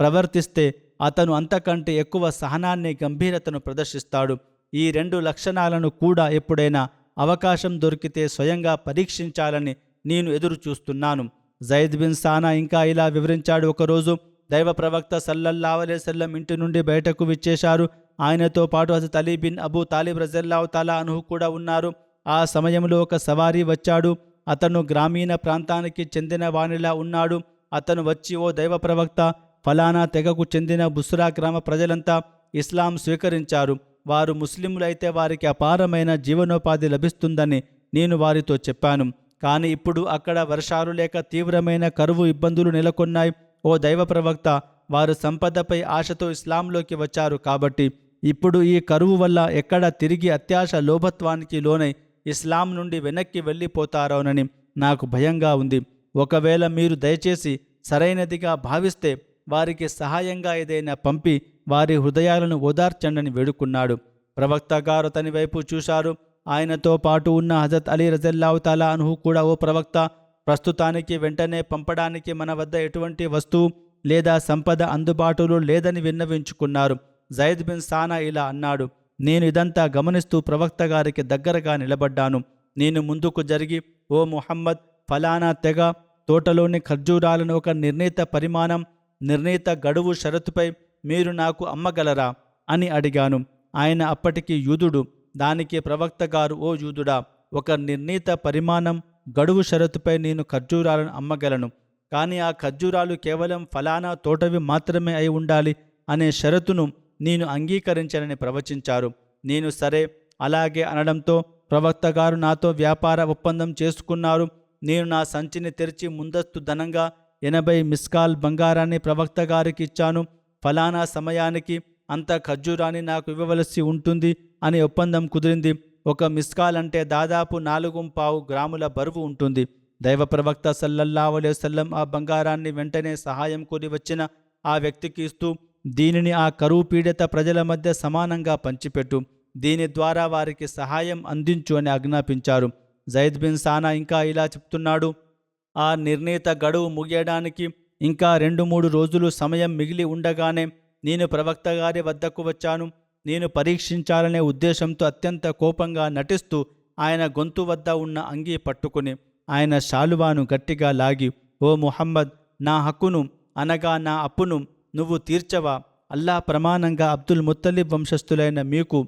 ప్రవర్తిస్తే అతను అంతకంటే ఎక్కువ సహనాన్ని, గంభీరతను ప్రదర్శిస్తాడు. ఈ 2 లక్షణాలను కూడా ఎప్పుడైనా అవకాశం దొరికితే స్వయంగా పరీక్షించాలని నేను ఎదురు చూస్తున్నాను. జైద్ బిన్ సానా ఇంకా ఇలా వివరించాడు, ఒకరోజు దైవ ప్రవక్త సల్లల్లాహు అలైహి వసల్లం ఇంటి నుండి బయటకు విచ్చేశారు. ఆయనతో పాటు హజరత్ అలీ బిన్ అబూ తాలిబ్ రజల్లాహు తాలా అన్హు కూడా ఉన్నారు. ఆ సమయంలో ఒక సవారీ వచ్చాడు. అతను గ్రామీణ ప్రాంతానికి చెందిన వానిలా ఉన్నాడు. అతను వచ్చి, ఓ దైవ ప్రవక్త, ఫలానా తెగకు చెందిన బుస్రా గ్రామ ప్రజలంతా ఇస్లాం స్వీకరించారు. వారు ముస్లింలైతే వారికి అపారమైన జీవనోపాధి లభిస్తుందని నేను వారితో చెప్పాను. కానీ ఇప్పుడు అక్కడ వర్షాలు లేక తీవ్రమైన కరువు ఇబ్బందులు నెలకొన్నాయి. ఓ దైవ ప్రవక్త, వారు సంపదపై ఆశతో ఇస్లాంలోకి వచ్చారు. కాబట్టి ఇప్పుడు ఈ కరువు వల్ల ఎక్కడ తిరిగి అత్యాశ లోభత్వానికి లోనై ఇస్లాం నుండి వెనక్కి వెళ్ళిపోతారోనని నాకు భయంగా ఉంది. ఒకవేళ మీరు దయచేసి సరైనదిగా భావిస్తే వారికి సహాయంగా ఏదైనా పంపి వారి హృదయాలను ఓదార్చండని వేడుకున్నాడు. ప్రవక్త గారు అతని వైపు చూశారు. ఆయనతో పాటు ఉన్న హజరత్ అలీ రజల్లాహు తాలా అన్హు కూడా, ఓ ప్రవక్త, ప్రస్తుతానికి వెంటనే పంపడానికి మన వద్ద ఎటువంటి వస్తువు లేదా సంపద అందుబాటులో లేదని విన్నవించుకున్నారు. జైద్ బిన్ సానా ఇలా అన్నాడు, నేను ఇదంతా గమనిస్తూ ప్రవక్త గారికి దగ్గరగా నిలబడ్డాను. నేను ముందుకు జరిగి, ఓ ముహమ్మద్, ఫలానా తెగ తోటలోని ఖర్జూరాలను ఒక నిర్ణీత పరిమాణం, నిర్ణీత గడువు షరతుపై మీరు నాకు అమ్మగలరా అని అడిగాను. ఆయన అప్పటికి యూదుడు. దానికి ప్రవక్త గారు, ఓ యూదుడా, ఒక నిర్ణీత పరిమాణం గడువు షరతుపై నేను ఖర్జూరాలను అమ్మగలను. కానీ ఆ ఖర్జూరాలు కేవలం ఫలానా తోటవి మాత్రమే అయి ఉండాలి అనే షరతును నేను అంగీకరించానని ప్రవచించారు. నేను సరే అలాగే అనడంతో ప్రవక్త గారు నాతో వ్యాపార ఒప్పందం చేసుకున్నారు. నేను నా సంచిని తెరిచి ముందస్తు ధనంగా 80 మిస్కాల్ బంగారాన్ని ప్రవక్త గారికి ఇచ్చాను. ఫలానా సమయానికి అంత ఖర్జూరాన్ని నాకు ఇవ్వవలసి ఉంటుంది అని ఒప్పందం కుదిరింది. ఒక మిస్కాల్ అంటే దాదాపు 4.25 గ్రాముల బరువు ఉంటుంది. దైవ ప్రవక్త సల్లల్లాహు అలైహి వసల్లం ఆ బంగారాన్ని వెంటనే సహాయం కోరి వచ్చిన ఆ వ్యక్తికి ఇస్తూ, దీనిని ఆ కరువు పీడిత ప్రజల మధ్య సమానంగా పంచిపెట్టు, దీని ద్వారా వారికి సహాయం అందించు అని ఆజ్ఞాపించారు. జైద్ బిన్ సానా ఇంకా ఇలా చెప్తున్నాడు, ఆ నిర్ణీత గడువు ముగియడానికి ఇంకా 2-3 రోజులు సమయం మిగిలి ఉండగానే నేను ప్రవక్త గారి వద్దకు వచ్చాను. నేను పరీక్షించాలనే ఉద్దేశంతో అత్యంత కోపంగా నటిస్తూ ఆయన గొంతు వద్ద ఉన్న అంగీ పట్టుకుని ఆయన శాలువాను గట్టిగా లాగి, ఓ ముహమ్మద్, నా హక్కును అనగా నా అప్పును నువ్వు తీర్చవా? అల్లా ప్రమాణంగా అబ్దుల్ ముత్తలిబ్ వంశస్థులైన మీకు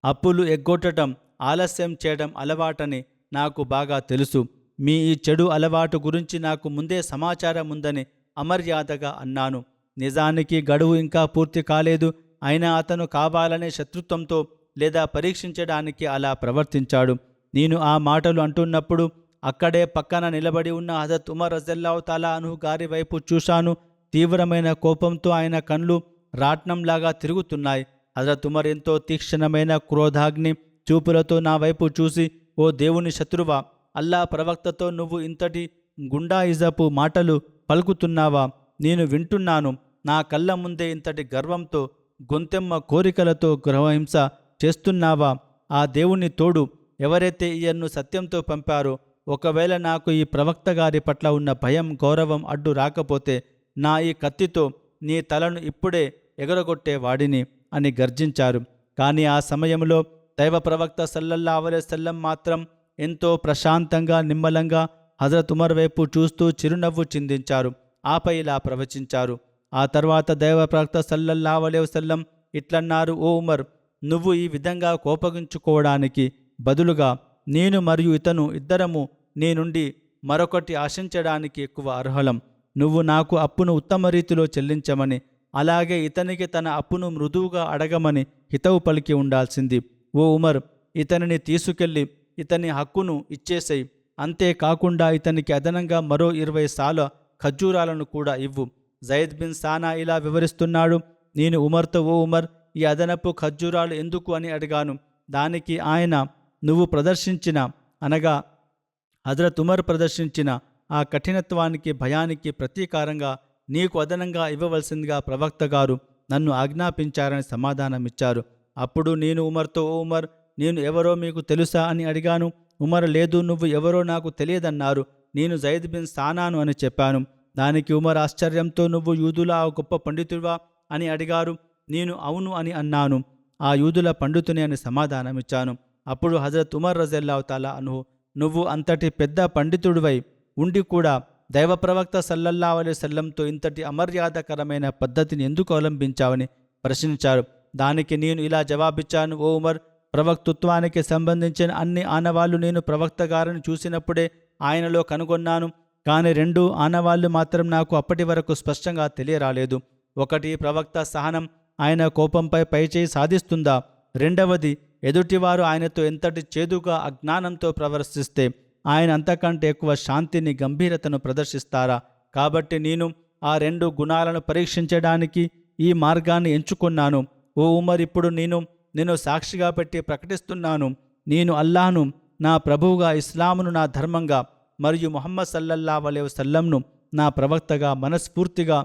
అప్పులు ఎగ్గొట్టడం, ఆలస్యం చేయడం అలవాటని నాకు బాగా తెలుసు. మీ ఈ చెడు అలవాటు గురించి నాకు ముందే సమాచారం ఉందని అమర్యాదగా అన్నాను. నిజానికి గడువు ఇంకా పూర్తి కాలేదు. అయినా అతను కావాలనే శత్రుత్వంతో లేదా పరీక్షించడానికి అలా ప్రవర్తించాడు. నేను ఆ మాటలు అంటున్నప్పుడు అక్కడే పక్కన నిలబడి ఉన్న హజరత్ ఉమర్ రజల్లాహు తాలా అన్హు గారి వైపు చూశాను. తీవ్రమైన కోపంతో ఆయన కళ్ళు రాట్నంలాగా తిరుగుతున్నాయి. హజరత్ ఉమర్ ఎంతో తీక్షణమైన క్రోధాగ్ని చూపులతో నా వైపు చూసి, ఓ దేవుని శత్రువా, అల్లా ప్రవక్తతో నువ్వు ఇంతటి గుండాయిజపు మాటలు పలుకుతున్నావా? నేను వింటున్నాను. నా కళ్ళ ముందే ఇంతటి గర్వంతో, గొంతెమ్మ కోరికలతో గృహహింస చేస్తున్నావా? ఆ దేవుని తోడు ఎవరైతే ఈయన్ను సత్యంతో పంపారో, ఒకవేళ నాకు ఈ ప్రవక్త గారి పట్ల ఉన్న భయం, గౌరవం అడ్డు రాకపోతే నా ఈ కత్తితో నీ తలను ఇప్పుడే ఎగరగొట్టేవాడిని అని గర్జించారు. కానీ ఆ సమయంలో దైవ ప్రవక్త సల్లల్లాహు అలైహి వసల్లం మాత్రం ఎంతో ప్రశాంతంగా, నిమ్మలంగా హజరత్ ఉమర్ వైపు చూస్తూ చిరునవ్వు చిందించారు. ఆపై ఇలా ప్రవచించారు. ఆ తర్వాత దైవ ప్రవక్త సల్లల్లాహు అలైహి వసల్లం ఇట్లన్నారు, ఓ ఉమర్, నువ్వు ఈ విధంగా కోపగించుకోవడానికి బదులుగా నేను మరియు ఇతను ఇద్దరము నీ నుండి మరొకటి ఆశించడానికి ఎక్కువ అర్హులం. నువ్వు నాకు అప్పును ఉత్తమ రీతిలో చెల్లించమని, అలాగే ఇతనికి తన అప్పును మృదువుగా అడగమని హితవు పలికి ఉండాల్సింది. ఓ ఉమర్, ఇతనిని తీసుకెళ్ళి ఇతని హక్కును ఇచ్చేసేయి. అంతేకాకుండా ఇతనికి అదనంగా మరో 20 సాల ఖర్జూరాలను కూడా ఇవ్వు. జైద్ బిన్ సానా ఇలా వివరిస్తున్నాడు, నేను ఉమర్తో, ఓ ఉమర్, ఈ అదనపు ఖర్జూరాలు ఎందుకు అని అడిగాను. దానికి ఆయన, నువ్వు ప్రదర్శించిన, అనగా హజరత్ ఉమర్ ప్రదర్శించిన ఆ కఠినత్వానికి, భయానికి ప్రతీకారంగా నీకు అదనంగా ఇవ్వవలసిందిగా ప్రవక్త గారు నన్ను ఆజ్ఞాపించారని సమాధానమిచ్చారు. అప్పుడు నేను ఉమర్తో, ఓ ఉమర్, నేను ఎవరో మీకు తెలుసా అని అడిగాను. ఉమర్, లేదు, నువ్వు ఎవరో నాకు తెలియదన్నారు. నేను జైద్ బిన్ సానాను అని చెప్పాను. దానికి ఉమర్ ఆశ్చర్యంతో, నువ్వు యూదుల ఆ గొప్ప పండితుడివా అని అడిగారు. నేను అవును అని అన్నాను. ఆ యూదుల పండితుని అని సమాధానమిచ్చాను. అప్పుడు హజరత్ ఉమర్ రజల్లాహు తాలా అన్హు, నువ్వు అంతటి పెద్ద పండితుడివై ఉండి కూడా దైవ ప్రవక్త సల్లల్లాహు అలైహి వసల్లంతో ఇంతటి అమర్యాదకరమైన పద్ధతిని ఎందుకు అవలంబించావని ప్రశ్నించారు. దానికి నేను ఇలా జవాబిచ్చాను: ఓ ఉమర్, ప్రవక్తృత్వానికి సంబంధించిన అన్ని ఆనవాళ్లు నేను ప్రవక్త గారిని చూసినప్పుడే ఆయనలో కనుగొన్నాను. కానీ 2 ఆనవాళ్లు మాత్రం నాకు అప్పటి వరకు స్పష్టంగా తెలియరాలేదు. ఒకటి, ప్రవక్త సహనం, ఆయన కోపంపై పైచేయి సాధిస్తుందా? రెండవది, ఎదుటివారు ఆయనతో ఎంతటి చేదుగా అజ్ఞానంతో ప్రవర్తిస్తే ఆయన అంతకంటే ఎక్కువ శాంతిని, గంభీరతను ప్రదర్శిస్తారా? కాబట్టి నేను ఆ 2 గుణాలను పరీక్షించడానికి ఈ మార్గాన్ని ఎంచుకున్నాను. ఓ ఉమర్, ఇప్పుడు నేను సాక్షిగా పెట్టి ప్రకటిస్తున్నాను: నేను అల్లాహ్ను నా ప్రభువుగా, ఇస్లామును నా ధర్మంగా మరియు ముహమ్మద్ సల్లల్లాహు అలైహి వసల్లంను నా ప్రవక్తగా మనస్ఫూర్తిగా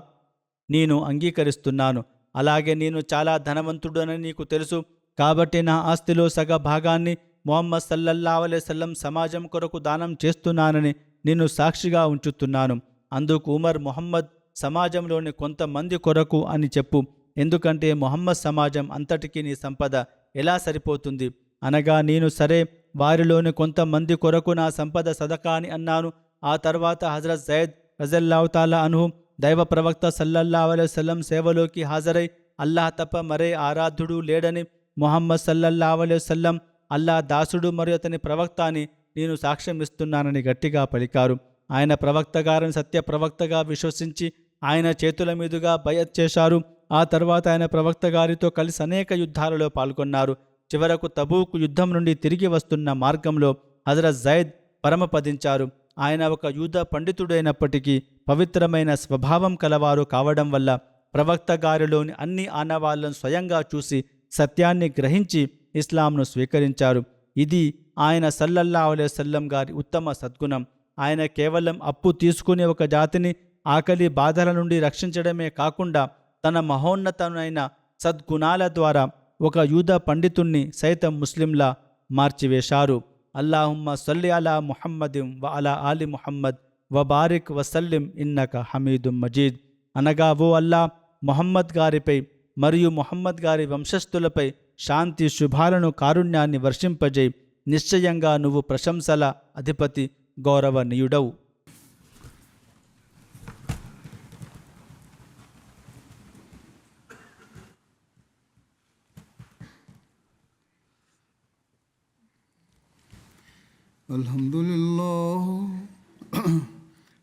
నేను అంగీకరిస్తున్నాను. అలాగే నేను చాలా ధనవంతుడనని నీకు తెలుసు. కాబట్టి నా ఆస్తిలో సగ భాగాన్ని ముహమ్మద్ సల్లల్లాహు అలైహి వసల్లం సమాజం కొరకు దానం చేస్తున్నానని నేను సాక్షిగా ఉంచుతున్నాను. అందుకు ఉమర్, ముహమ్మద్ సమాజంలోని కొంతమంది కొరకు అని చెప్పు, ఎందుకంటే ముహమ్మద్ సమాజం అంతటికీ నీ సంపద ఎలా సరిపోతుంది? అనగా నేను సరే, వారిలోని కొంతమంది కొరకు నా సంపద సదకా అని అన్నాను. ఆ తర్వాత హజరత్ జైద్ రజల్లాహు తాలా అన్హు దైవ ప్రవక్త సల్లల్లాహు అలైహి వసల్లం సేవలోకి హాజరై అల్లాహ్ తప్ప మరే ఆరాధ్యుడు లేడని, ముహమ్మద్ సల్లల్లాహు అలైహి వసల్లం అల్లాహ్ దాసుడు మరియు అతని ప్రవక్త అని నేను సాక్ష్యం ఇస్తున్నానని గట్టిగా పలికారు. ఆయన ప్రవక్త గారిని సత్య ప్రవక్తగా విశ్వసించి ఆయన చేతుల మీదుగా బయత్ చేశారు. ఆ తర్వాత ఆయన ప్రవక్త గారితో కలిసి అనేక యుద్ధాలలో పాల్గొన్నారు. చివరకు తబూకు యుద్ధం నుండి తిరిగి వస్తున్న మార్గంలో హజరత్ జైద్ పరమపదించారు. ఆయన ఒక యూద పండితుడైనప్పటికీ పవిత్రమైన స్వభావం కలవారు కావడం వల్ల ప్రవక్త గారిలోని అన్ని ఆనవాళ్లను స్వయంగా చూసి సత్యాన్ని గ్రహించి ఇస్లాంను స్వీకరించారు. ఇది ఆయన సల్లల్లాహు అలైహి వసల్లం గారి ఉత్తమ సద్గుణం. ఆయన కేవలం అప్పు తీసుకునే ఒక జాతిని ఆకలి బాధల నుండి రక్షించడమే కాకుండా తన మహోన్నతమైన సద్గుణాల ద్వారా ఒక యూద పండితుణ్ణి సైతం ముస్లింలా మార్చివేశారు. అల్లాహుమ్మ సల్లి అలా ముహమ్మదిం వ అలా ఆలి ముహమ్మద్ వ బారిక్ వసల్లిం ఇన్నక హమీదుం మజీద్. అనగా, ఓ అల్లా, ముహమ్మద్ గారిపై మరియు ముహమ్మద్ గారి వంశస్థులపై శాంతి, శుభాలను, కారుణ్యాన్ని వర్షింపజేయి. నిశ్చయంగా నువ్వు ప్రశంసల అధిపతి, గౌరవనీయుడవు.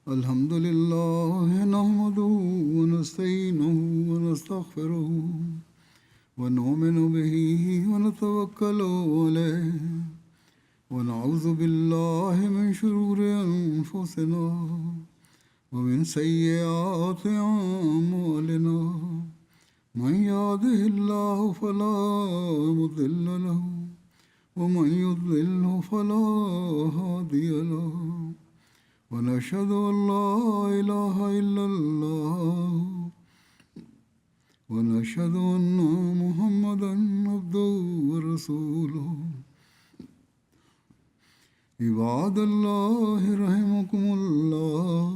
Alhamdulillah nahmaduhu wa nasta'inuhu wa nastaghfiruhu wa nu'minu bihi wa natawakkalu alayhi wa na'udhu billahi min shururi anfusina wa min sayyiati a'malina. Man yahdihillahu fala mudilla lahu ومن يضلل فلا هادي له ونشهد أن لا إله إلا الله ونشهد أن محمدا عبده ورسوله. عباد الله رحمكم الله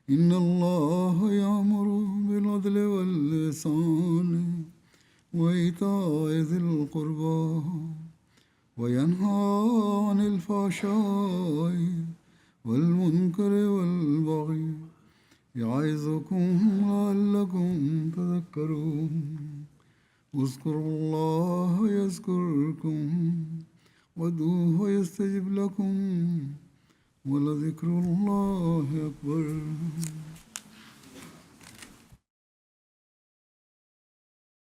إن الله يأمر بالعدل والإحسان وإيتاء ذي القربى وينهى عن الفحشاء والمنكر والبغي يعظكم لعلكم تذكرون. اذكروا الله يذكركم وادعوه يستجب لكم ولذكر الله أكبر.